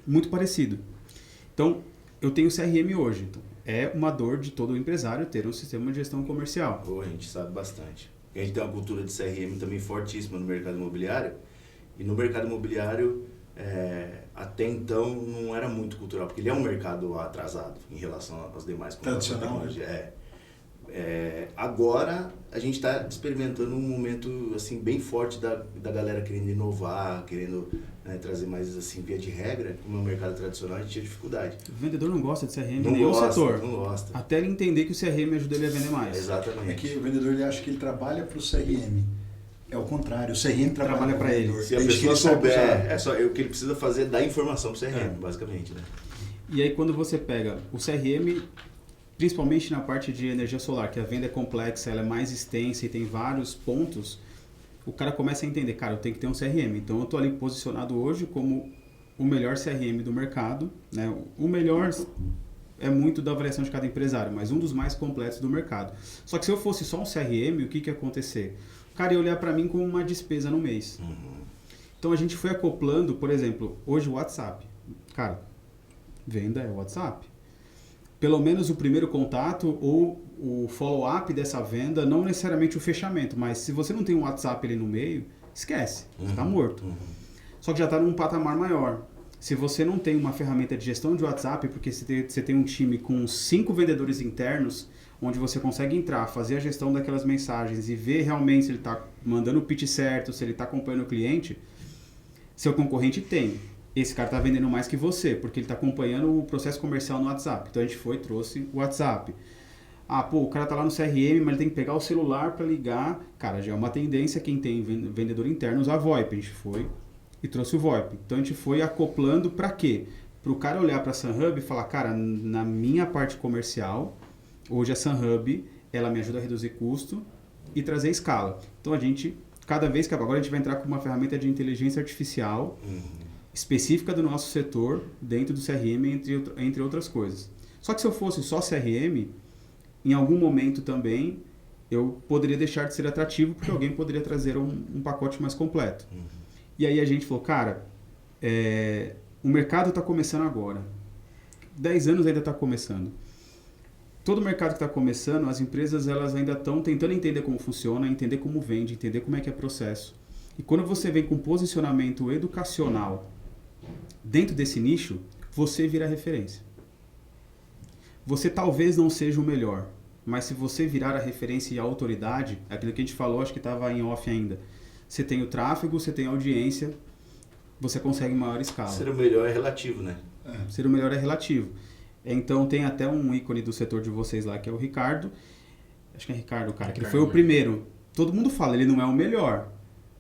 Speaker 4: muito parecido. Então, eu tenho CRM hoje. Então, é uma dor de todo empresário ter um sistema de gestão comercial.
Speaker 1: A gente sabe bastante. A gente tem uma cultura de CRM também fortíssima no mercado imobiliário. E no mercado imobiliário, até então, não era muito cultural, porque ele é um mercado atrasado em relação aos demais.
Speaker 2: Tradicional.
Speaker 1: Agora, a gente está experimentando um momento assim, bem forte da galera querendo inovar, querendo trazer mais assim, via de regra. Como é um mercado tradicional, a gente tinha dificuldade.
Speaker 4: O vendedor não gosta de CRM,
Speaker 1: Não
Speaker 4: nem
Speaker 1: gosta,
Speaker 4: o setor.
Speaker 1: não gosta.
Speaker 4: Até ele entender que o CRM ajuda ele a vender mais.
Speaker 1: Exatamente.
Speaker 2: É que o vendedor ele acha que ele trabalha para o CRM. É o contrário, o CRM trabalha para ele.
Speaker 1: Se a pessoa souber, o que ele precisa fazer é dar informação para o CRM, basicamente. Né?
Speaker 4: E aí quando você pega o CRM, principalmente na parte de energia solar, que a venda é complexa, ela é mais extensa e tem vários pontos, o cara começa a entender, cara, eu tenho que ter um CRM. Então eu estou ali posicionado hoje como o melhor CRM do mercado. Né? O melhor é muito da avaliação de cada empresário, mas um dos mais completos do mercado. Só que se eu fosse só um CRM, o que ia acontecer? O cara ia olhar para mim como uma despesa no mês. Então a gente foi acoplando, por exemplo, hoje o WhatsApp. Cara, venda é o WhatsApp. Pelo menos o primeiro contato ou o follow-up dessa venda, não necessariamente o fechamento, mas se você não tem um WhatsApp ali no meio, esquece, você está morto. Só que já está num patamar maior. Se você não tem uma ferramenta de gestão de WhatsApp, porque você tem um time com 5 vendedores internos, onde você consegue entrar, fazer a gestão daquelas mensagens e ver realmente se ele está mandando o pitch certo, se ele está acompanhando o cliente, seu concorrente tem. Esse cara está vendendo mais que você, porque ele está acompanhando o processo comercial no WhatsApp. Então a gente trouxe o WhatsApp. O cara está lá no CRM, mas ele tem que pegar o celular para ligar. Cara, já é uma tendência quem tem vendedor interno usar VoIP. A gente foi e trouxe o VoIP. Então a gente foi acoplando para quê? Para o cara olhar para a SunHub e falar, cara, na minha parte comercial, hoje a SunHub, ela me ajuda a reduzir custo e trazer escala. Então a gente, cada vez que agora a gente vai entrar com uma ferramenta de inteligência artificial específica do nosso setor, dentro do CRM, entre outras coisas. Só que se eu fosse só CRM, em algum momento também eu poderia deixar de ser atrativo, porque alguém poderia trazer um pacote mais completo. E aí a gente falou, cara, o mercado está começando agora. 10 anos ainda está começando. Todo mercado que está começando, as empresas elas ainda estão tentando entender como funciona, entender como vende, entender como é que é processo. E quando você vem com posicionamento educacional dentro desse nicho, você vira referência. Você talvez não seja o melhor, mas se você virar a referência e a autoridade, aquilo que a gente falou, acho que estava em off ainda, você tem o tráfego, você tem a audiência, você consegue maior escala.
Speaker 1: Ser o melhor é relativo, né?
Speaker 4: Ser o melhor é relativo. Então tem até um ícone do setor de vocês lá, que é o Ricardo. Acho que é Ricardo, cara, que ele foi o primeiro. Todo mundo fala, ele não é o melhor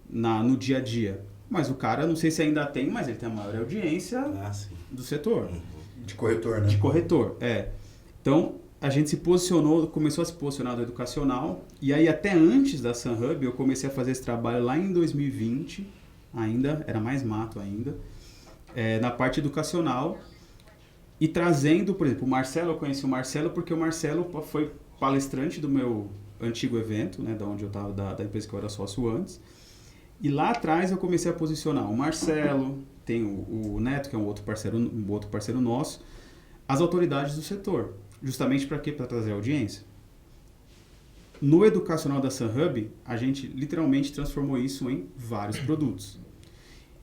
Speaker 4: no dia a dia. Mas o cara, não sei se ainda tem, mas ele tem a maior audiência do setor.
Speaker 2: De corretor, né?
Speaker 4: De corretor, Então, a gente se posicionou, começou a se posicionar do educacional. E aí, até antes da SunHub, eu comecei a fazer esse trabalho lá em 2020. Ainda, era mais mato ainda. Na parte educacional. E trazendo, por exemplo, o Marcelo, eu conheci o Marcelo porque o Marcelo foi palestrante do meu antigo evento, né, da onde eu estava, da empresa que eu era sócio antes. E lá atrás eu comecei a posicionar o Marcelo, tem o Neto, que é um outro parceiro nosso, as autoridades do setor. Justamente para quê? Para trazer audiência. no educacional da SunHub, a gente literalmente transformou isso em vários produtos.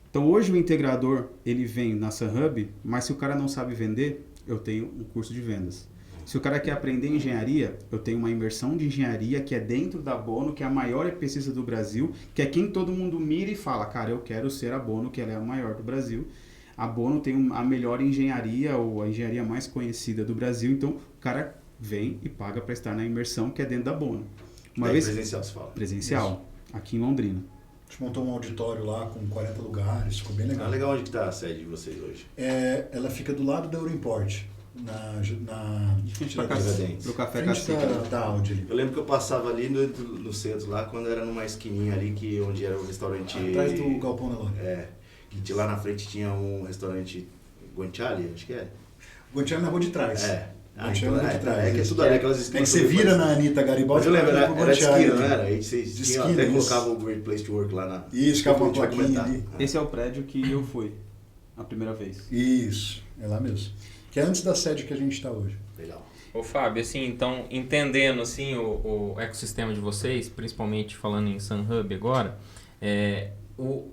Speaker 4: Então, hoje o integrador, ele vem na SunHub, mas se o cara não sabe vender, eu tenho um curso de vendas. Se o cara quer aprender engenharia, eu tenho uma imersão de engenharia que é dentro da Bono, que é a maior EPCista do Brasil, que é quem todo mundo mira e fala, cara, eu quero ser a Bono, que ela é a maior do Brasil. A Bono tem a melhor engenharia, ou a engenharia mais conhecida do Brasil, então o cara vem e paga para estar na imersão, que é dentro da Bono.
Speaker 1: Presencial, se fala.
Speaker 4: Presencial, aqui em Londrina.
Speaker 2: A gente montou um auditório lá com 40 lugares, ficou bem legal.
Speaker 1: Legal onde que tá a sede de vocês hoje?
Speaker 2: Ela fica do lado da Euroimport, na
Speaker 4: Frente
Speaker 1: pra
Speaker 2: Tiradentes.
Speaker 4: pro Café
Speaker 2: Frente
Speaker 4: Cacique.
Speaker 2: da Audi ali.
Speaker 1: Eu lembro que eu passava ali no centro lá, quando era numa esquininha ali, onde era o restaurante...
Speaker 2: Atrás do Galpão Nelore.
Speaker 1: Que de lá na frente tinha um restaurante Guanciale, acho que é.
Speaker 2: Guanciale na rua de trás.
Speaker 1: Então,
Speaker 2: na rua de trás.
Speaker 1: que é tudo ali, aquelas esquinas.
Speaker 2: É que você vira na Anitta Garibaldi.
Speaker 1: Mas eu lembro, era
Speaker 2: Guanciale,
Speaker 1: esquina, não era? Aí vocês
Speaker 2: de
Speaker 1: tinham,
Speaker 2: esquina,
Speaker 1: até
Speaker 2: isso.
Speaker 1: colocavam o Great Place to Work lá na...
Speaker 2: Isso, ficava uma
Speaker 1: Tinha
Speaker 2: plaquinha
Speaker 1: comentar.
Speaker 2: ali.
Speaker 4: Esse é o prédio que eu fui a primeira vez.
Speaker 2: Isso, é lá mesmo. Que é antes da sede que a gente está hoje.
Speaker 1: Legal.
Speaker 3: Ô Fábio, assim, então, entendendo assim, o ecossistema de vocês, principalmente falando em SunHub agora,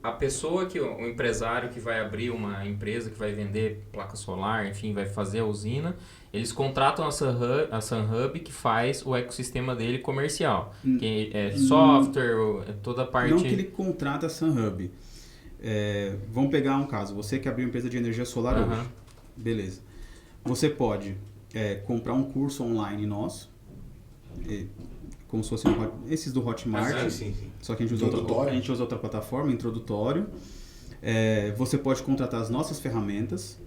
Speaker 3: a pessoa o empresário que vai abrir uma empresa, que vai vender placa solar, enfim, vai fazer a usina, eles contratam a SunHub que faz o ecossistema dele comercial, que é software, toda a parte...
Speaker 4: Não que ele contrata a SunHub. Vamos pegar um caso, você que abriu uma empresa de energia solar hoje. Beleza. Você pode comprar um curso online nosso, como se fosse esses do Hotmart,
Speaker 1: Sim.
Speaker 4: só que a gente usa outra plataforma, introdutório. Você pode contratar as nossas ferramentas.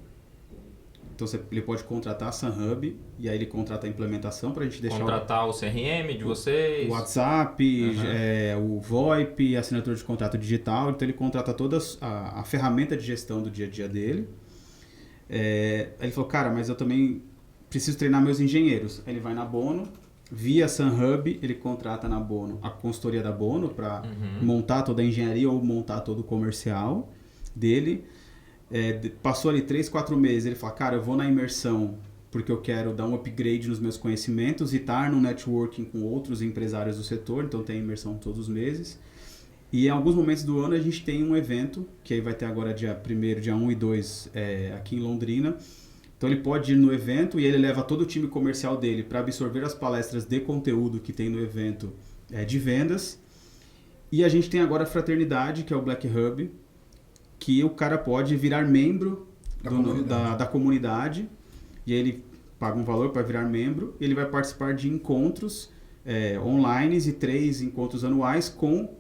Speaker 4: Então ele pode contratar a SunHub e aí ele contrata a implementação para a gente deixar...
Speaker 3: Contratar o CRM de vocês.
Speaker 4: O WhatsApp, o VoIP, a assinatura de contrato digital. Então ele contrata toda a ferramenta de gestão do dia a dia dele. Aí ele falou, cara, mas eu também preciso treinar meus engenheiros. Aí ele vai na Bono, via SunHub, ele contrata na Bono a consultoria da Bono para montar toda a engenharia ou montar todo o comercial dele. Passou ali 3, 4 meses, ele fala, cara, eu vou na imersão porque eu quero dar um upgrade nos meus conhecimentos e estar no networking com outros empresários do setor, então tem imersão todos os meses. E em alguns momentos do ano a gente tem um evento, que aí vai ter agora dia 1º, dia 1 e 2 aqui em Londrina. Então ele pode ir no evento e ele leva todo o time comercial dele para absorver as palestras de conteúdo que tem no evento de vendas. E a gente tem agora a Fraternidade, que é o Black Hub, que o cara pode virar membro da comunidade e ele paga um valor para virar membro. Ele vai participar de encontros online e 3 encontros anuais com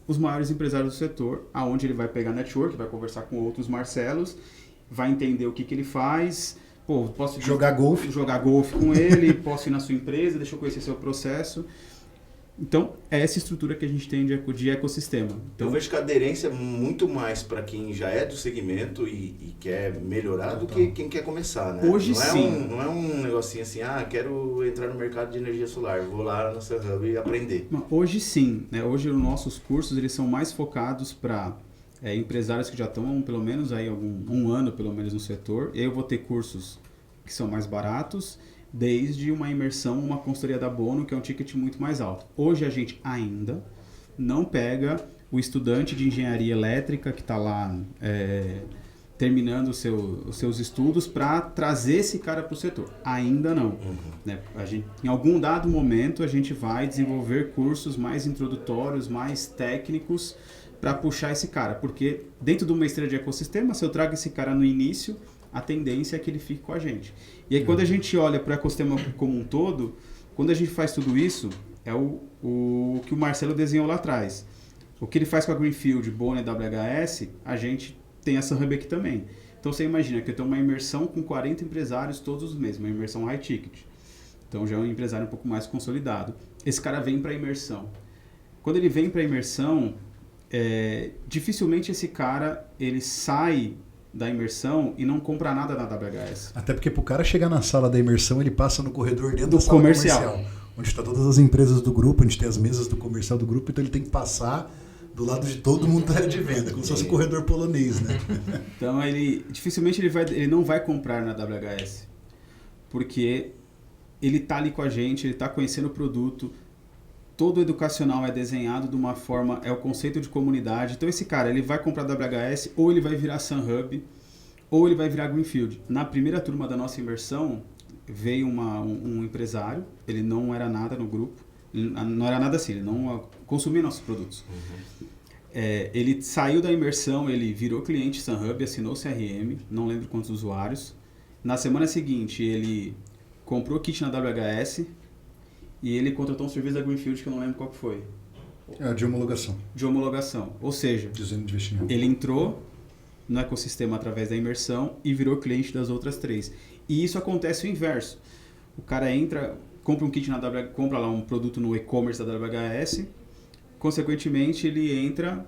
Speaker 4: os maiores empresários do setor, aonde ele vai pegar network, vai conversar com outros Marcelos, vai entender o que ele faz. Pô, posso
Speaker 2: jogar golfe
Speaker 4: com ele, posso ir na sua empresa, deixa eu conhecer seu processo. Então, é essa estrutura que a gente tem de ecossistema. Então,
Speaker 1: eu vejo que a aderência é muito mais para quem já é do segmento e quer melhorar do que quem quer começar, né?
Speaker 4: Hoje sim.
Speaker 1: Não é um negocinho assim, quero entrar no mercado de energia solar, vou lá na SunHub e aprender.
Speaker 4: Hoje sim, né? Hoje os nossos cursos eles são mais focados para empresários que já estão pelo menos aí um ano pelo menos no setor. Eu vou ter cursos que são mais baratos, desde uma imersão, uma consultoria da Bono, que é um ticket muito mais alto. Hoje a gente ainda não pega o estudante de engenharia elétrica que está lá terminando os seus estudos para trazer esse cara para o setor. Ainda não. Né? Em algum dado momento a gente vai desenvolver cursos mais introdutórios, mais técnicos para puxar esse cara. Porque dentro de uma esteira de ecossistema, se eu trago esse cara no início, a tendência é que ele fique com a gente. E aí quando a gente olha para o ecossistema como um todo, quando a gente faz tudo isso, é o que o Marcelo desenhou lá atrás. O que ele faz com a Greenfield, Bono e WHS, a gente tem essa hub aqui também. Então você imagina que eu tenho uma imersão com 40 empresários todos os meses, uma imersão high ticket. Então já é um empresário um pouco mais consolidado. Esse cara vem para a imersão. Quando ele vem para a imersão, dificilmente esse cara ele sai da imersão e não compra nada na WHS.
Speaker 2: Até porque pro cara chegar na sala da imersão, ele passa no corredor dentro
Speaker 4: do
Speaker 2: da sala
Speaker 4: comercial,
Speaker 2: onde está todas as empresas do grupo, a gente tem as mesas do comercial do grupo, então ele tem que passar do lado de todo mundo da área de venda, como se fosse um corredor polonês, né?
Speaker 4: Então dificilmente ele não vai comprar na WHS, porque ele tá ali com a gente, ele tá conhecendo o produto. todo educacional é desenhado de uma forma, é o conceito de comunidade. Então esse cara, ele vai comprar WHS, ou ele vai virar SunHub, ou ele vai virar Greenfield. Na primeira turma da nossa imersão, veio um empresário, ele não era nada no grupo, não era nada assim, ele não consumia nossos produtos. Ele saiu da imersão, ele virou cliente SunHub, assinou o CRM, não lembro quantos usuários. Na semana seguinte, ele comprou kit na WHS e ele contratou um serviço da Greenfield que eu não lembro qual que foi.
Speaker 2: De homologação.
Speaker 4: De homologação. Ou seja,
Speaker 2: Dizendo de investimento.
Speaker 4: ele entrou no ecossistema através da imersão e virou cliente das outras 3. E isso acontece o inverso. O cara entra, compra um kit compra lá um produto no e-commerce da WHS, consequentemente ele entra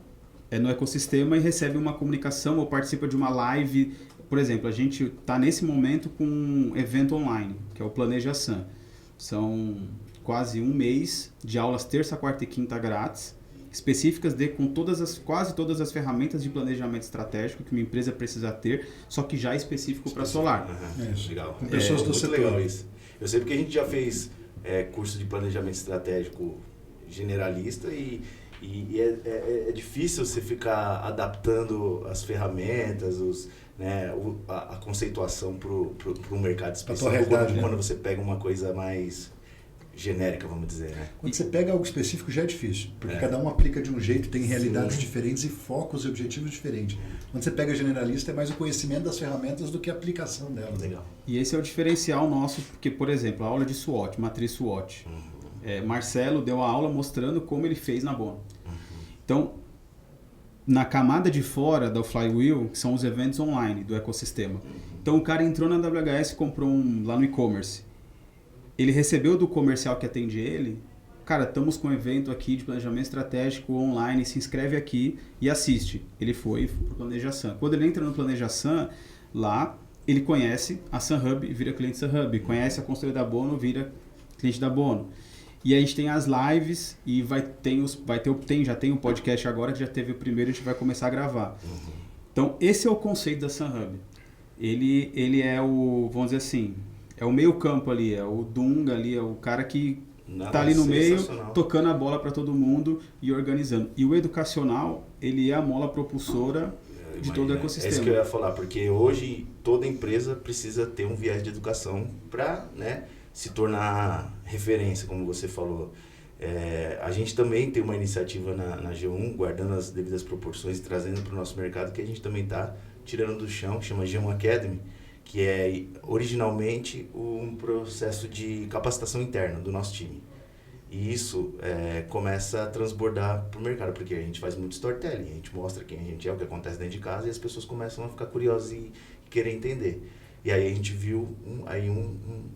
Speaker 4: no ecossistema e recebe uma comunicação ou participa de uma live. Por exemplo, a gente está nesse momento com um evento online, que é o Planeja Sun. São quase um mês de aulas terça, quarta e quinta grátis, específicas com quase todas as ferramentas de planejamento estratégico que uma empresa precisa ter, só que já específico para solar.
Speaker 2: Isso.
Speaker 1: Legal.
Speaker 2: Com pessoas do
Speaker 1: muito
Speaker 2: setor.
Speaker 1: legal isso. Eu sei porque a gente já fez curso de planejamento estratégico generalista e é difícil você ficar adaptando as ferramentas, a conceituação para o mercado específico quando você pega uma coisa mais genérica, vamos dizer, né?
Speaker 2: Quando você pega algo específico já é difícil, porque cada um aplica de um jeito, tem realidades diferentes e focos e objetivos diferentes. Quando você pega generalista, é mais o conhecimento das ferramentas do que a aplicação delas.
Speaker 1: Legal.
Speaker 4: E esse é o diferencial nosso, porque, por exemplo, a aula de SWOT, matriz SWOT. Marcelo deu a aula mostrando como ele fez na Bono. Então, na camada de fora da Flywheel, que são os eventos online do ecossistema. Então, o cara entrou na WHS e comprou lá no e-commerce. Ele recebeu do comercial que atende ele, cara, estamos com um evento aqui de planejamento estratégico online, se inscreve aqui e assiste. Ele foi pro Planeja Sun. Quando ele entra no Planeja Sun, lá ele conhece a SunHub e vira cliente SunHub. Conhece a consultoria da Bono, vira cliente da Bono. E a gente tem as lives e já tem um podcast agora, que já teve o primeiro, a gente vai começar a gravar. Então, esse é o conceito da SunHub. Ele é vamos dizer assim, é o meio campo ali, é o Dunga ali, é o cara que tá ali no meio, tocando a bola para todo mundo e organizando. E o educacional, ele é a mola propulsora de todo o ecossistema.
Speaker 1: É isso que eu ia falar, porque hoje toda empresa precisa ter um viés de educação para, se tornar referência, como você falou. A gente também tem uma iniciativa na G1, guardando as devidas proporções e trazendo para o nosso mercado, que a gente também está tirando do chão, que chama G1 Academy, que é originalmente um processo de capacitação interna do nosso time. E isso começa a transbordar para o mercado, porque a gente faz muito storytelling, a gente mostra quem a gente é, o que acontece dentro de casa, e as pessoas começam a ficar curiosas e querer entender. E aí a gente viu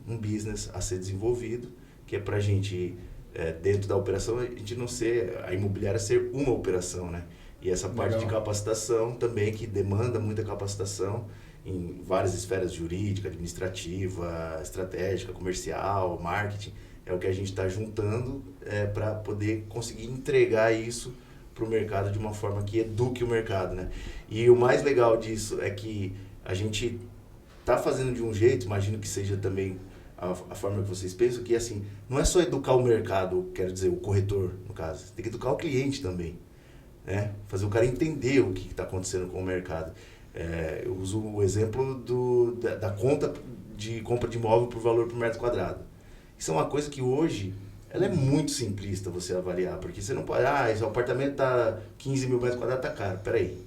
Speaker 1: um business a ser desenvolvido, que é para a gente, dentro da operação, a imobiliária ser uma operação, né? E essa parte de capacitação também, que demanda muita capacitação, em várias esferas jurídica, administrativa, estratégica, comercial, marketing, é o que a gente está juntando para poder conseguir entregar isso para o mercado de uma forma que eduque o mercado, né? E o mais legal disso é que a gente está fazendo de um jeito, imagino que seja também a forma que vocês pensam, que assim, não é só educar o mercado, quero dizer, o corretor, no caso, tem que educar o cliente também, né? Fazer o cara entender o que está acontecendo com o mercado. Eu uso o exemplo da conta de compra de imóvel por valor por metro quadrado. Isso é uma coisa que hoje ela é muito simplista você avaliar, porque você não pode, esse apartamento está 15 mil metros quadrados, está caro, peraí.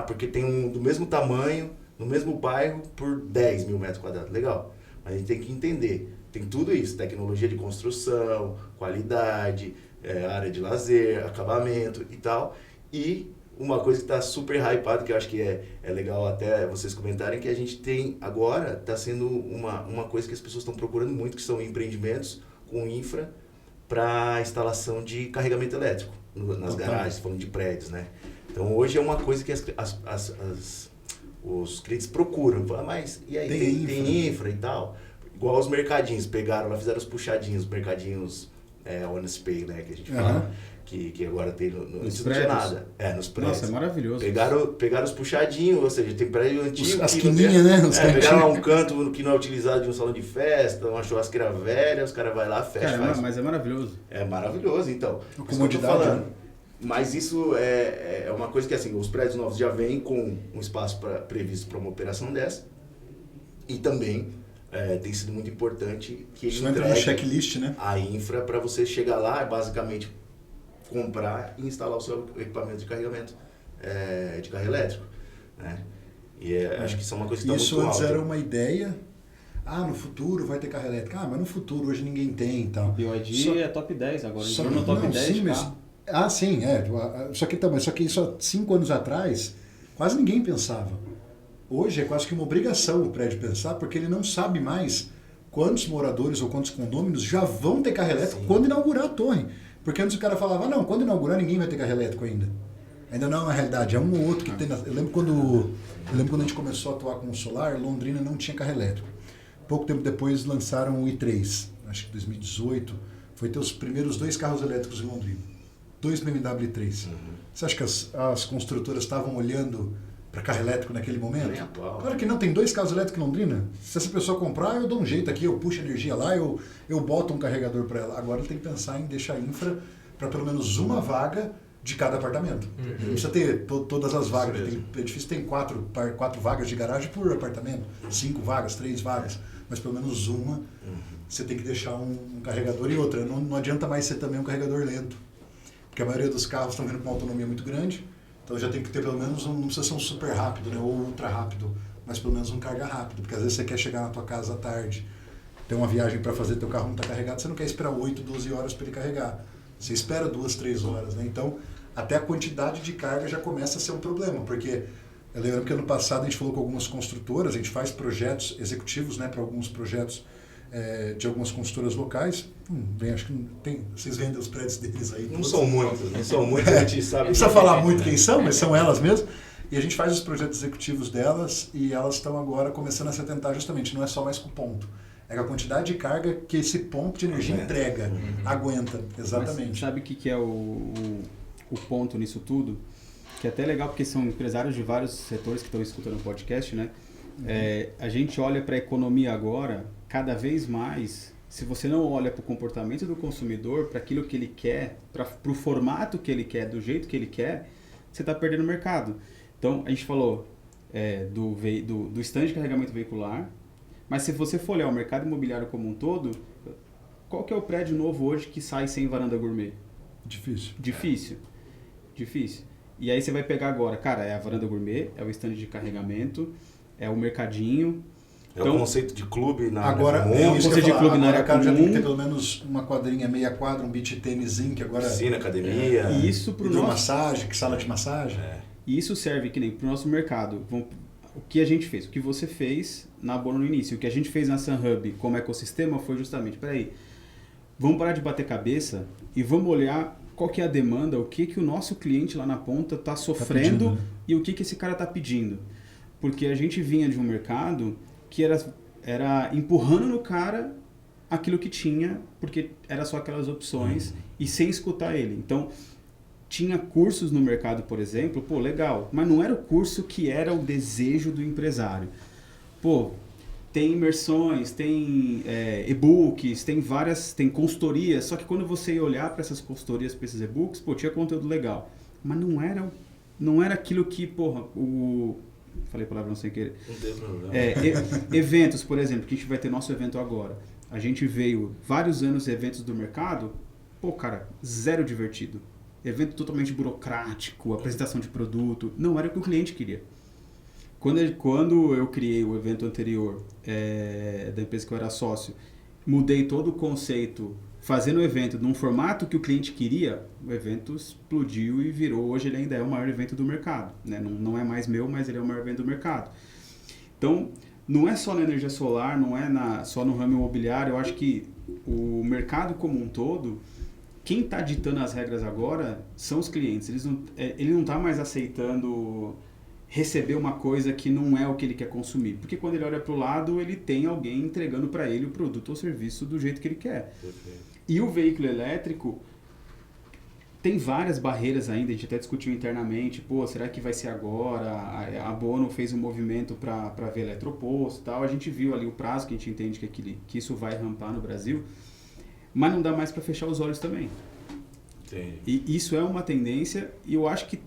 Speaker 1: Porque tem do mesmo tamanho, no mesmo bairro, por 10 mil metros quadrados, legal. Mas a gente tem que entender, tem tudo isso, tecnologia de construção, qualidade, área de lazer, acabamento e tal, e uma coisa que está super hypada, que eu acho que é legal até vocês comentarem, que a gente tem agora, está sendo uma coisa que as pessoas estão procurando muito, que são empreendimentos com infra para instalação de carregamento elétrico nas garagens, falando de prédios, né? Então hoje é uma coisa que os clientes procuram, falam, mas e aí, tem infra e tal? Igual os mercadinhos, pegaram lá, fizeram os puxadinhos, os mercadinhos Honest Pay, né, que a gente
Speaker 2: Aham.
Speaker 1: fala, que agora tem antes não tinha
Speaker 4: prédios?
Speaker 1: nada. Nos prédios.
Speaker 4: Nossa, é maravilhoso.
Speaker 1: Pegaram os puxadinhos, ou seja, tem prédio antigo.
Speaker 2: As
Speaker 1: que não
Speaker 2: quininhas,
Speaker 1: tem-
Speaker 2: né? Os
Speaker 1: pegaram lá
Speaker 2: cantinhos.
Speaker 1: um canto que não é utilizado de um salão de festa, uma churrasqueira velha, os caras vão lá, fecha,
Speaker 4: Cara,
Speaker 1: faz.
Speaker 4: mas é maravilhoso.
Speaker 1: É maravilhoso, então.
Speaker 2: A
Speaker 1: Isso que eu tô
Speaker 2: comodidade,
Speaker 1: falando.
Speaker 2: né?
Speaker 1: Mas isso é uma coisa que, assim, os prédios novos já vêm com um espaço previsto para uma operação dessa. E também tem sido muito importante que
Speaker 2: Isso entra no
Speaker 1: entregue
Speaker 2: checklist, né?
Speaker 1: a infra para você chegar lá e basicamente comprar e instalar o seu equipamento de carregamento de carro elétrico, né? E acho que isso é uma coisa que está
Speaker 2: Isso
Speaker 1: muito
Speaker 2: antes
Speaker 1: alta.
Speaker 2: era uma ideia. No futuro vai ter carro elétrico. Mas no futuro hoje ninguém tem e tal.
Speaker 4: BYD
Speaker 2: Só-
Speaker 4: é top 10 agora.
Speaker 2: Só
Speaker 4: Entrou no top
Speaker 2: não,
Speaker 4: 10
Speaker 2: sim,
Speaker 4: de
Speaker 2: mas...
Speaker 4: carro.
Speaker 2: Sim, Só que isso há 5 anos atrás, quase ninguém pensava. Hoje é quase que uma obrigação o prédio pensar, porque ele não sabe mais quantos moradores ou quantos condôminos já vão ter carro elétrico quando inaugurar a torre. Porque antes o cara falava, não, quando inaugurar ninguém vai ter carro elétrico ainda. Ainda não é uma realidade, é um ou outro que tem. Eu lembro quando a gente começou a atuar com o solar, Londrina não tinha carro elétrico. Pouco tempo depois lançaram o i3, acho que 2018, foi ter os primeiros 2 carros elétricos em Londrina. 2 BMW i3. Você acha que as construtoras estavam olhando para carro elétrico naquele momento?
Speaker 1: Nem a pau.
Speaker 2: Claro que não, tem 2 carros elétricos em Londrina. Se essa pessoa comprar, eu dou um jeito aqui, eu puxo energia lá, eu boto um carregador para ela. Agora ele tem que pensar em deixar infra para pelo menos uma vaga de cada apartamento. Não precisa ter todas as vagas. O edifício tem 4 vagas de garagem por apartamento, 5 vagas, 3 vagas, mas pelo menos uma você tem que deixar um carregador e outra. Não adianta mais ser também um carregador lento, porque a maioria dos carros estão vindo com uma autonomia muito grande, então já tem que ter pelo menos não precisa ser um super rápido, né, ou ultra rápido, mas pelo menos um carga rápido, porque às vezes você quer chegar na tua casa à tarde, tem uma viagem para fazer, teu carro não está carregado, você não quer esperar 8, 12 horas para ele carregar. Você espera 2, 3 horas, né? Então, até a quantidade de carga já começa a ser um problema, porque eu lembro que ano passado a gente falou com algumas construtoras, a gente faz projetos executivos, né, para alguns projetos de algumas construtoras locais. Acho que vocês vendem os prédios deles aí.
Speaker 1: Não são muitos, a gente sabe.
Speaker 2: Não precisa falar muito quem são, mas são elas mesmo. E a gente faz os projetos executivos delas e elas estão agora começando a se atentar justamente, não é só mais com o ponto. É a quantidade de carga que esse ponto de energia entrega, aguenta, exatamente.
Speaker 4: Mas sabe o que é o ponto nisso tudo? Que é até legal porque são empresários de vários setores que estão escutando o podcast, né? A gente olha para a economia agora, cada vez mais, se você não olha para o comportamento do consumidor, para aquilo que ele quer, para o formato que ele quer, do jeito que ele quer, você está perdendo o mercado. Então, a gente falou do stand de carregamento veicular, mas se você for olhar o mercado imobiliário como um todo, qual que é o prédio novo hoje que sai sem varanda gourmet? Difícil. E aí você vai pegar agora, cara, é a varanda gourmet, é o stand de carregamento, é o mercadinho.
Speaker 1: É o conceito de clube na
Speaker 2: agora,
Speaker 1: área comum.
Speaker 2: é isso
Speaker 4: conceito
Speaker 2: que eu ia
Speaker 4: de clube
Speaker 2: falar.
Speaker 4: na
Speaker 2: Agora,
Speaker 4: área
Speaker 2: cara, já tem que
Speaker 4: comum.
Speaker 2: ter pelo menos uma quadrinha, meia quadra, um beach tênisinho, que agora
Speaker 1: Piscina, academia.
Speaker 4: E isso pro nosso...
Speaker 2: hidromassagem, sala de massagem.
Speaker 4: E isso serve que nem pro nosso mercado. O que a gente fez? O que você fez na Bono no início, o que a gente fez na SunHub como ecossistema foi justamente, vamos parar de bater cabeça e vamos olhar qual que é a demanda, o que o nosso cliente lá na ponta está sofrendo
Speaker 2: pedindo, né?
Speaker 4: E o que esse cara está pedindo. Porque a gente vinha de um mercado que era empurrando no cara aquilo que tinha, porque era só aquelas opções e sem escutar ele. Então, tinha cursos no mercado, por exemplo, legal, mas não era o curso que era o desejo do empresário. Tem imersões, tem e-books, tem consultorias, só que quando você ia olhar para essas consultorias, para esses e-books, tinha conteúdo legal, mas não era aquilo que, falei palavrão sem querer.
Speaker 1: Não tem problema.
Speaker 4: Eventos, por exemplo, que a gente vai ter nosso evento agora. A gente veio vários anos eventos do mercado, cara, zero divertido. Evento totalmente burocrático, apresentação de produto, não era o que o cliente queria. Quando eu criei o evento anterior da empresa que eu era sócio, mudei todo o conceito, fazendo o evento num formato que o cliente queria, o evento explodiu e virou, hoje ele ainda é o maior evento do mercado. Né? Não é mais meu, mas ele é o maior evento do mercado. Então, não é só na energia solar, não é só no ramo imobiliário, eu acho que o mercado como um todo, quem está ditando as regras agora são os clientes. Ele não está mais aceitando receber uma coisa que não é o que ele quer consumir. Porque quando ele olha para o lado, ele tem alguém entregando para ele o produto ou serviço do jeito que ele quer.
Speaker 1: Perfeito.
Speaker 4: E o veículo elétrico tem várias barreiras ainda, a gente até discutiu internamente, pô, será que vai ser agora? A Bono fez um movimento para ver eletroposto e tal, a gente viu ali o prazo que a gente entende que isso vai rampar no Brasil, mas não dá mais para fechar os olhos também.
Speaker 1: Entendi.
Speaker 4: E isso é uma tendência, e eu acho que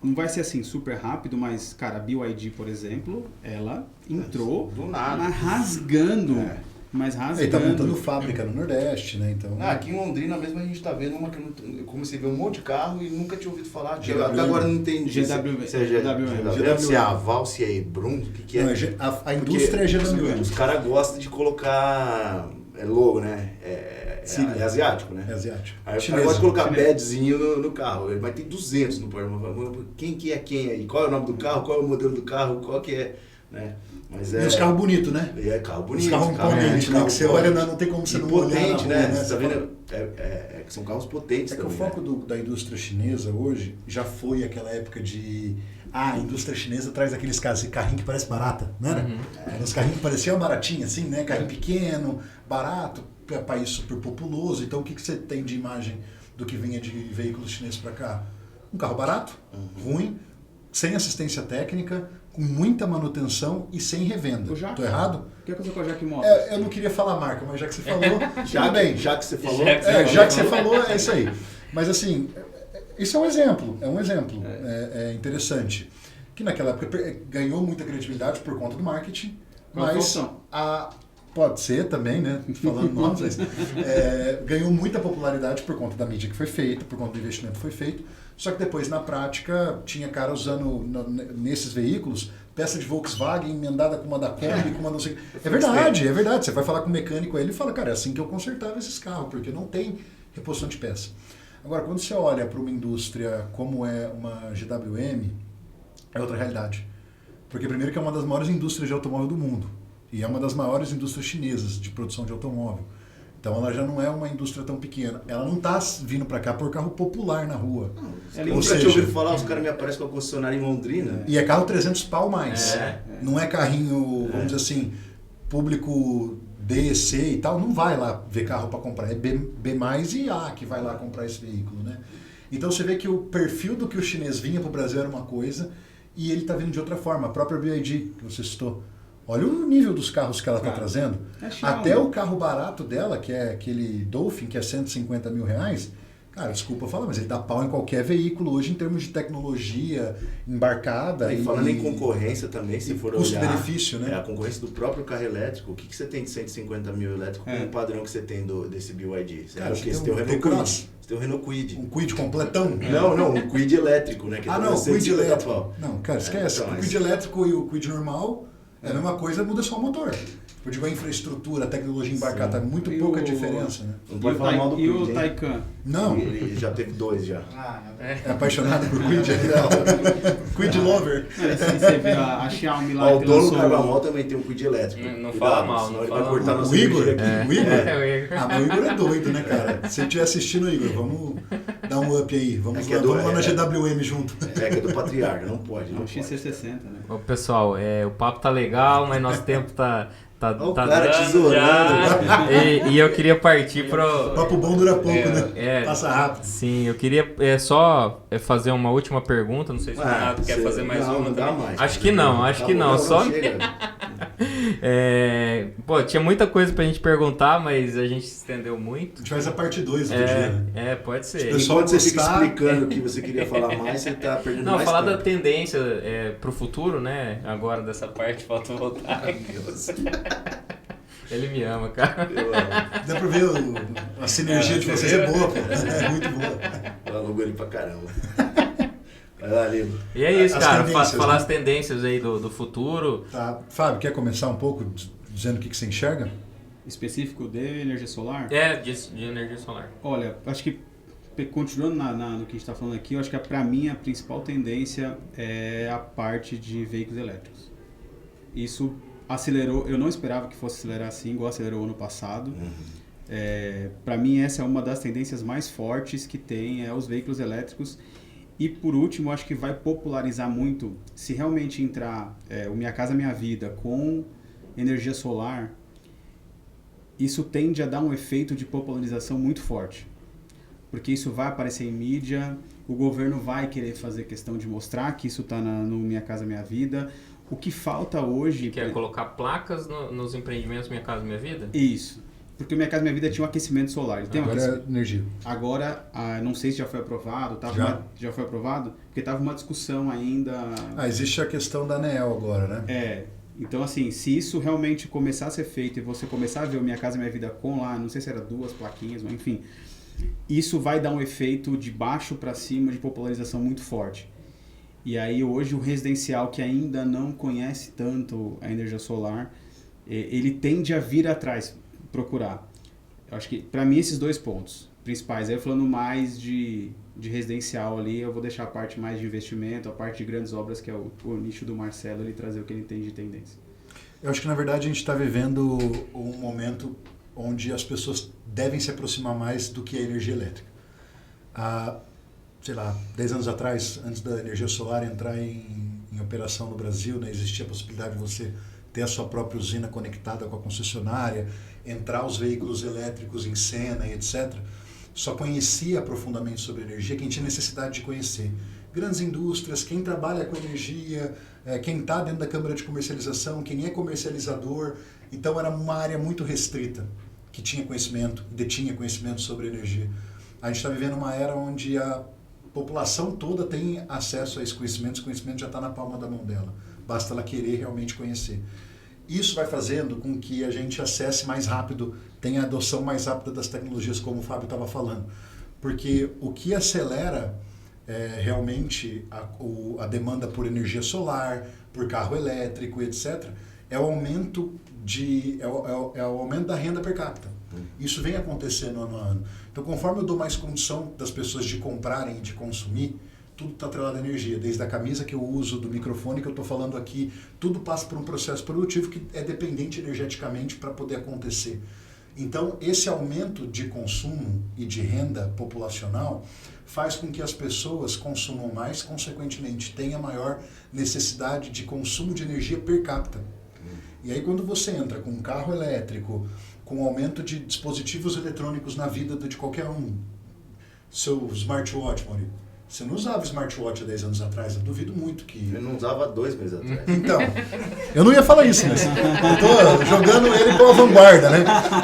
Speaker 4: não vai ser assim super rápido, mas, cara, a BYD, por exemplo, ela entrou
Speaker 1: Do nada.
Speaker 4: mas rasgando. Mas rasgando.
Speaker 2: Ele tá montando fábrica no Nordeste, né? Então,
Speaker 1: Aqui em Londrina mesmo a gente tá vendo uma que eu comecei a ver um monte de carro e nunca tinha ouvido falar.
Speaker 2: GWM.
Speaker 1: Até agora eu não entendi
Speaker 4: GWM.
Speaker 1: se é GWM, se é Aval, se é Ebrum, o que é.
Speaker 2: não, a indústria é GWM.
Speaker 1: Os caras gostam de colocar logo, né? É asiático, né?
Speaker 2: É asiático.
Speaker 1: Aí o cara
Speaker 2: Chinesa.
Speaker 1: gosta de colocar badzinho no carro. Mas tem 200 no porta-malas. Quem que é quem aí? Qual é o nome do carro? Qual é o modelo do carro? Qual que é? Né? Mas
Speaker 2: E os carros bonitos, né?
Speaker 1: É carro bonito.
Speaker 2: Os carros imponentes, né? Que você olha, não tem como você
Speaker 1: e
Speaker 2: não olhar na
Speaker 1: potente,
Speaker 2: rua,
Speaker 1: né?
Speaker 2: né?
Speaker 1: Você tá vendo? São carros potentes
Speaker 2: É que
Speaker 1: também.
Speaker 2: o foco da indústria chinesa hoje já foi aquela época de... a indústria chinesa traz aqueles carrinhos que parece barata, né? Eram os carrinhos que pareciam baratinhos, assim, né? Carrinho pequeno, barato, país super populoso. Então, o que você tem de imagem do que vinha de veículos chineses para cá? Um carro barato, ruim, sem assistência técnica, com muita manutenção e sem revenda. Tô errado?
Speaker 4: O que aconteceu com a Jaque Motors?
Speaker 2: Eu não queria falar marca, mas já que você falou, tudo bem.
Speaker 1: Já que você falou.
Speaker 2: Já que você falou, é isso aí. Mas assim, isso é um exemplo, é interessante. Que naquela época ganhou muita credibilidade por conta do marketing, mas pode ser também, né? Falando nomes, mas ganhou muita popularidade por conta da mídia que foi feita, por conta do investimento que foi feito. Só que depois, na prática, tinha cara usando nesses veículos peça de Volkswagen emendada com uma da Kombi, com uma não sei... É verdade. Você vai falar com o mecânico aí, ele fala, cara, é assim que eu consertava esses carros, porque não tem reposição de peça. Agora, quando você olha para uma indústria como é uma GWM, é outra realidade. Porque primeiro que é uma das maiores indústrias de automóvel do mundo. E é uma das maiores indústrias chinesas de produção de automóvel. Então ela já não é uma indústria tão pequena. Ela não está vindo para cá por carro popular na rua.
Speaker 1: Eu nunca tinha ouvido falar, os caras me aparecem com a concessionária em Londrina.
Speaker 2: E é carro 300 pau mais. Não é carrinho, vamos dizer assim, público D, C e tal. Não vai lá ver carro para comprar. É B mais e A que vai lá comprar esse veículo, né? Então você vê que o perfil do que o chinês vinha para o Brasil era uma coisa e ele está vindo de outra forma. A própria BYD, que você citou. Olha o nível dos carros que ela está trazendo. Até o carro barato dela, que é aquele Dolphin, que é 150 mil reais, cara, desculpa falar, mas ele dá pau em qualquer veículo hoje em termos de tecnologia embarcada.
Speaker 1: E falando em concorrência também, se for olhar...
Speaker 2: Custo-benefício, né?
Speaker 1: A concorrência do próprio carro elétrico. O que você tem de 150 mil elétrico com o padrão que você tem desse BYD?
Speaker 2: Cara,
Speaker 1: você tem o Renault Kwid. Você tem o Renault Kwid.
Speaker 2: Um Kwid completão?
Speaker 1: Não, um Kwid elétrico, né? Que
Speaker 2: não, o Kwid elétrico.
Speaker 1: Pau.
Speaker 2: Não, cara, esquece.
Speaker 1: Então,
Speaker 2: o Kwid elétrico e o Kwid normal... É a mesma coisa, muda só o motor. Eu digo, a infraestrutura, a tecnologia embarcada, tá muito pouca diferença, né?
Speaker 1: Não pode falar mal do Kwid,
Speaker 4: e o Taycan?
Speaker 2: Não.
Speaker 1: Ele já teve 2 já.
Speaker 2: É apaixonado por Kwid? Kwid lover.
Speaker 4: Você vê a Xiaomi lá
Speaker 1: O
Speaker 4: que
Speaker 1: dono do
Speaker 4: lançou...
Speaker 1: Carvamol também tem um Kwid elétrico.
Speaker 3: Não fala mal,
Speaker 1: senão
Speaker 3: não
Speaker 1: ele
Speaker 3: fala
Speaker 1: vai cortar
Speaker 3: mal.
Speaker 1: nossa
Speaker 2: O Igor?
Speaker 1: energia aqui.
Speaker 2: O Igor?
Speaker 3: É, o Igor.
Speaker 2: Mas o Igor é doido, né, cara? Se ele estiver assistindo, Igor, vamos dar um up aí. Vamos
Speaker 1: É que
Speaker 2: lá,
Speaker 1: é
Speaker 2: vamos lá na GWM junto.
Speaker 1: Que é do patriarca, não pode.
Speaker 4: É
Speaker 1: Não
Speaker 4: um
Speaker 1: pode.
Speaker 4: XC60, né?
Speaker 3: Ô, pessoal, o papo tá legal, mas nosso tempo tá
Speaker 1: Ó, o
Speaker 3: tá
Speaker 1: cara
Speaker 3: dando
Speaker 1: tesourando.
Speaker 3: já. E eu queria partir pro...
Speaker 2: Papo bom dura pouco, né? Passa rápido.
Speaker 3: Sim, eu queria só fazer uma última pergunta. Não sei se o Renato quer fazer mais
Speaker 1: não,
Speaker 3: uma.
Speaker 1: Não dá
Speaker 3: também.
Speaker 1: mais.
Speaker 3: Acho que não,
Speaker 1: Tá bom,
Speaker 3: Só
Speaker 1: chega.
Speaker 3: pô, tinha muita coisa pra gente perguntar, mas a gente se estendeu muito.
Speaker 2: A gente faz a parte 2 outro dia, né?
Speaker 3: Pode ser.
Speaker 2: Pessoal,
Speaker 1: Enquanto você fica
Speaker 2: gostar-
Speaker 1: explicando o que você queria falar mais, você tá perdendo
Speaker 3: Não,
Speaker 1: mais
Speaker 3: falar da
Speaker 1: tempo.
Speaker 3: tendência pro futuro, né? Agora dessa parte fotovoltaica. Ele me ama, cara.
Speaker 1: Eu amo.
Speaker 2: Dá pra ver a sinergia de vocês é boa, pô. É muito boa.
Speaker 1: Eu alugo ele pra caramba. Vai lá, Lilo.
Speaker 3: E é isso,
Speaker 2: As
Speaker 3: cara.
Speaker 2: tendências,
Speaker 3: Falar
Speaker 2: né?
Speaker 3: as tendências aí do futuro.
Speaker 2: Tá. Fábio, quer começar um pouco dizendo o que você enxerga?
Speaker 4: Específico de energia solar?
Speaker 3: De energia solar.
Speaker 4: Olha, acho que continuando no que a gente está falando aqui, eu acho que para mim a principal tendência é a parte de veículos elétricos. Isso acelerou, eu não esperava que fosse acelerar assim, igual acelerou ano passado. Para mim essa é uma das tendências mais fortes que tem, os veículos elétricos. E por último, acho que vai popularizar muito, se realmente entrar o Minha Casa Minha Vida com energia solar, isso tende a dar um efeito de popularização muito forte. Porque isso vai aparecer em mídia, o governo vai querer fazer questão de mostrar que isso está no Minha Casa Minha Vida. O que falta hoje...
Speaker 3: Que é colocar placas nos empreendimentos Minha Casa Minha Vida?
Speaker 4: Isso. Porque o Minha Casa Minha Vida tinha um aquecimento solar. Ele tem
Speaker 2: Agora é energia.
Speaker 4: Agora, não sei se já foi aprovado. Já foi aprovado? Porque estava uma discussão ainda...
Speaker 2: Existe a questão da ANEEL agora, né?
Speaker 4: Então, assim, se isso realmente começar a ser feito e você começar a ver o Minha Casa Minha Vida com lá, não sei se era 2 plaquinhas, mas enfim, isso vai dar um efeito de baixo para cima de popularização muito forte. E aí hoje o residencial que ainda não conhece tanto a energia solar, ele tende a vir atrás, procurar. Eu acho que, para mim, esses 2 pontos principais. Aí falando mais de residencial ali, eu vou deixar a parte mais de investimento, a parte de grandes obras, que é o nicho do Marcelo, ele trazer o que ele tem de tendência.
Speaker 2: Eu acho que, na verdade, a gente está vivendo um momento onde as pessoas devem se aproximar mais do que a energia elétrica. Sei lá, 10 anos atrás, antes da energia solar entrar em operação no Brasil, né, existia a possibilidade de você ter a sua própria usina conectada com a concessionária, entrar os veículos elétricos em cena e etc. Só conhecia profundamente sobre energia quem tinha necessidade de conhecer. Grandes indústrias, quem trabalha com energia, quem está dentro da Câmara de Comercialização, quem é comercializador. Então era uma área muito restrita que tinha conhecimento, detinha conhecimento sobre energia. A gente está vivendo uma era onde a população toda tem acesso a esse conhecimento já está na palma da mão dela. Basta ela querer realmente conhecer. Isso vai fazendo com que a gente acesse mais rápido, tenha a adoção mais rápida das tecnologias, como o Fábio estava falando. Porque o que acelera realmente a demanda por energia solar, por carro elétrico, etc., é o aumento é o aumento da renda per capita. Isso vem acontecendo ano a ano. Então, conforme eu dou mais condição das pessoas de comprarem e de consumir, tudo está atrelado à energia. Desde a camisa que eu uso, do microfone que eu estou falando aqui, tudo passa por um processo produtivo que é dependente energeticamente para poder acontecer. Então, esse aumento de consumo e de renda populacional faz com que as pessoas consumam mais, consequentemente, tenha maior necessidade de consumo de energia per capita. E aí, quando você entra com um carro elétrico, com o aumento de dispositivos eletrônicos na vida de qualquer um, seu smartwatch, Maurício, você não usava smartwatch há 10 anos atrás, eu duvido muito que...
Speaker 1: Eu não usava há 2 meses atrás.
Speaker 2: Então, eu não ia falar isso, mas eu tô jogando ele para a vanguarda, né?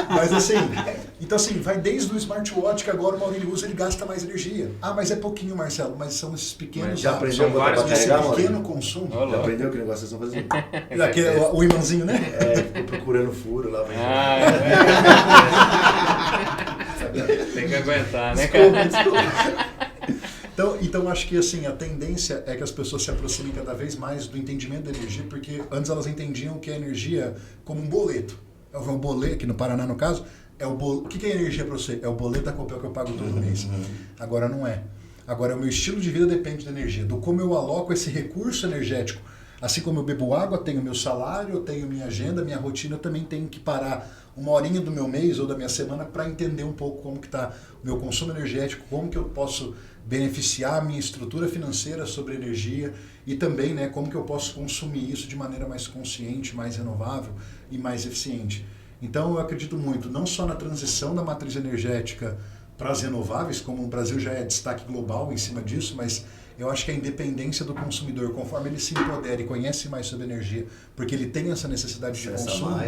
Speaker 2: Mas assim, então assim, vai desde o smartwatch que agora o Maurício usa, ele gasta mais energia. Mas é pouquinho, Marcelo, mas são esses pequenos...
Speaker 1: Já aprendeu
Speaker 2: esse pequeno consumo.
Speaker 1: Já aprendeu que o negócio é só fazer...
Speaker 2: O imãzinho, né?
Speaker 1: Ficou procurando furo lá.
Speaker 3: Tem que aguentar, né, cara?
Speaker 1: Desculpa.
Speaker 2: Então acho que assim, a tendência é que as pessoas se aproximem cada vez mais do entendimento da energia, porque antes elas entendiam que a energia como um boleto. É um boleto, aqui no Paraná no caso, o que é energia para você? É o boleto da Copel que eu pago todo mês. Agora não é. Agora o meu estilo de vida depende da energia, do como eu aloco esse recurso energético. Assim como eu bebo água, tenho meu salário, eu tenho minha agenda, minha rotina, eu também tenho que parar uma horinha do meu mês ou da minha semana para entender um pouco como que está o meu consumo energético, como que eu posso beneficiar a minha estrutura financeira sobre energia e também, né, como que eu posso consumir isso de maneira mais consciente, mais renovável e mais eficiente. Então eu acredito muito, não só na transição da matriz energética para as renováveis, como o Brasil já é destaque global em cima disso, mas eu acho que a independência do consumidor, conforme ele se empodera e conhece mais sobre energia, porque ele tem essa necessidade de consumo,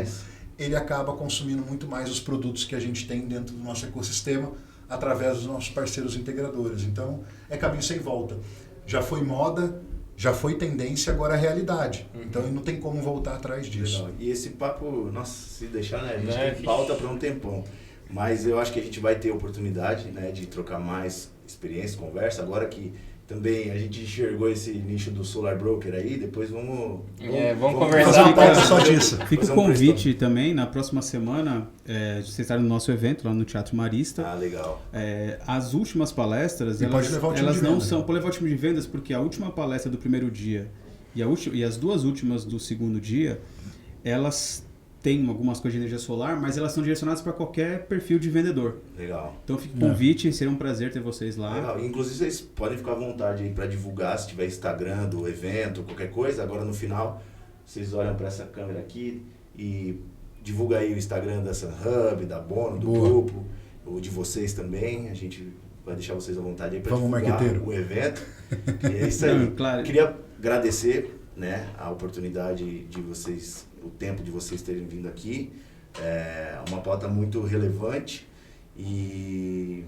Speaker 2: ele acaba consumindo muito mais os produtos que a gente tem dentro do nosso ecossistema através dos nossos parceiros integradores. Então, é caminho sem volta. Já foi moda, já foi tendência, agora é realidade. Então, não tem como voltar atrás disso.
Speaker 1: Legal. E esse papo, nossa, se deixar, né, a gente tem pauta para um tempão. Mas eu acho que a gente vai ter oportunidade, né, de trocar mais experiência, conversa, agora que também a gente enxergou esse nicho do Solar Broker aí, depois vamos
Speaker 3: conversar
Speaker 2: fazer uma pauta só disso.
Speaker 4: Fica o convite também, na próxima semana, vocês estarem no nosso evento lá no Teatro Marista.
Speaker 1: Legal.
Speaker 4: As últimas palestras, elas não são... Pode levar o time de vendas, porque a última palestra do primeiro dia e as 2 últimas do segundo dia, elas têm algumas coisas de energia solar, mas elas são direcionadas para qualquer perfil de vendedor.
Speaker 1: Legal.
Speaker 4: Então fica o convite, seria um prazer ter vocês lá.
Speaker 1: Legal. Inclusive vocês podem ficar à vontade aí para divulgar, se tiver Instagram do evento, qualquer coisa. Agora no final, vocês olham para essa câmera aqui e divulga aí o Instagram da SunHub, da Bono, do
Speaker 2: Boa.
Speaker 1: grupo, o de vocês também. A gente vai deixar vocês à vontade aí para divulgar
Speaker 2: marqueteiro.
Speaker 1: o evento. E é isso aí.
Speaker 4: Claro.
Speaker 1: Queria agradecer, né, a oportunidade de vocês, o tempo de vocês terem vindo aqui. É uma pauta muito relevante e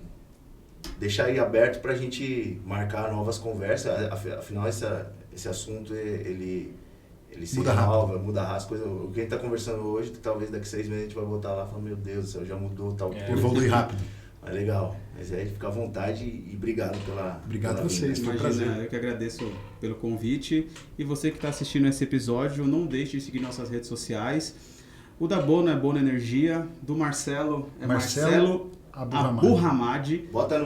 Speaker 1: deixar aí aberto para a gente marcar novas conversas. Afinal, esse assunto, ele se
Speaker 2: Muda
Speaker 1: renova, muda as coisas. O que a gente está conversando hoje, talvez daqui 6 meses a gente vai voltar lá e falar, meu Deus do céu, já mudou tal coisa.
Speaker 2: Evolui rápido.
Speaker 1: Mas legal. Mas aí fica à vontade e obrigado pela
Speaker 2: Obrigado
Speaker 1: pela
Speaker 2: a vocês.
Speaker 1: vinda.
Speaker 2: Foi um
Speaker 4: Imagina,
Speaker 2: prazer.
Speaker 4: eu que agradeço pelo convite. E você que está assistindo esse episódio, não deixe de seguir nossas redes sociais. O da Bono é Bono Energia, do Marcelo é Marcelo Aburhamad.
Speaker 1: Bota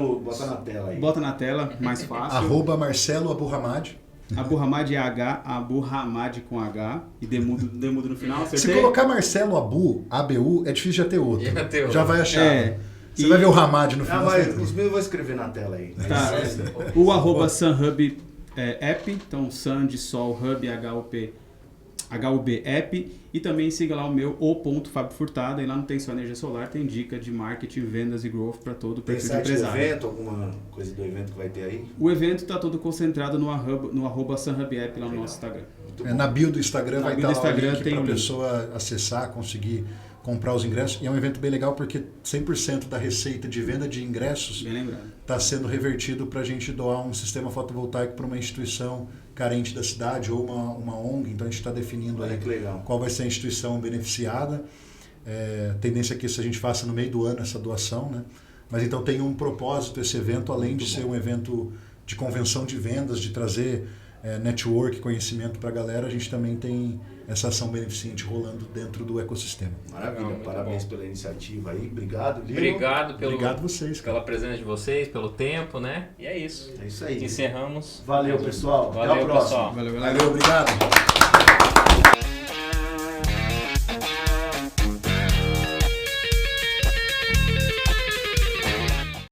Speaker 1: na tela aí.
Speaker 4: Bota na tela, mais fácil.
Speaker 2: @Marcelo Aburhamad.
Speaker 4: Aburhamad é H, Aburhamad com H e demudo no final.
Speaker 2: Se
Speaker 4: Acertei?
Speaker 2: colocar Marcelo ABU, é difícil de ter outro.
Speaker 3: Ia ter outro.
Speaker 2: Já vai achar.
Speaker 4: É.
Speaker 2: Você
Speaker 4: E-
Speaker 2: vai ver o Hamad no final.
Speaker 1: Mas os meus eu vou escrever na tela aí.
Speaker 4: Tá. O @SunHub app, então Sun de Sol, Hub, HUB app. E também siga lá o meu, Fábio Furtado. E lá não tem só energia solar, tem dica de marketing, vendas e growth para todo o
Speaker 1: Tem
Speaker 4: perfil de
Speaker 1: site do
Speaker 4: empresário.
Speaker 1: evento, alguma coisa do evento que vai ter aí?
Speaker 4: O evento está todo concentrado no @SunHub app lá no nosso Instagram.
Speaker 1: Muito
Speaker 2: É,
Speaker 1: bom.
Speaker 2: na bio do Instagram
Speaker 4: Na
Speaker 2: vai
Speaker 4: bio
Speaker 2: estar
Speaker 4: do
Speaker 2: lá o
Speaker 4: Instagram
Speaker 2: link
Speaker 4: tem
Speaker 2: para a
Speaker 4: o link.
Speaker 2: pessoa acessar, conseguir comprar os ingressos. E é um evento bem legal porque 100% da receita de venda de ingressos
Speaker 4: Bem lembrado.
Speaker 2: está sendo revertido para a gente doar um sistema fotovoltaico para uma instituição carente da cidade ou uma ONG. Então a gente está definindo
Speaker 1: Olha
Speaker 2: aí
Speaker 1: que legal.
Speaker 2: qual vai ser a instituição beneficiada. A tendência é que isso a gente faça no meio do ano, essa doação, né? Mas então tem um propósito esse evento, além de ser um evento de convenção de vendas, de trazer network, conhecimento para a galera, a gente também tem essa ação beneficente rolando dentro do ecossistema.
Speaker 1: Maravilha,
Speaker 3: Legal, muito
Speaker 1: parabéns
Speaker 3: bom.
Speaker 1: pela iniciativa aí. Obrigado, Lilo.
Speaker 3: Obrigado
Speaker 2: Obrigado vocês, cara.
Speaker 3: pela presença de vocês, pelo tempo, né? E é isso.
Speaker 1: É isso aí.
Speaker 3: Encerramos.
Speaker 1: Valeu, pessoal. Até a
Speaker 3: Valeu,
Speaker 1: próxima.
Speaker 3: pessoal.
Speaker 4: Valeu, galera.
Speaker 2: Valeu, obrigado.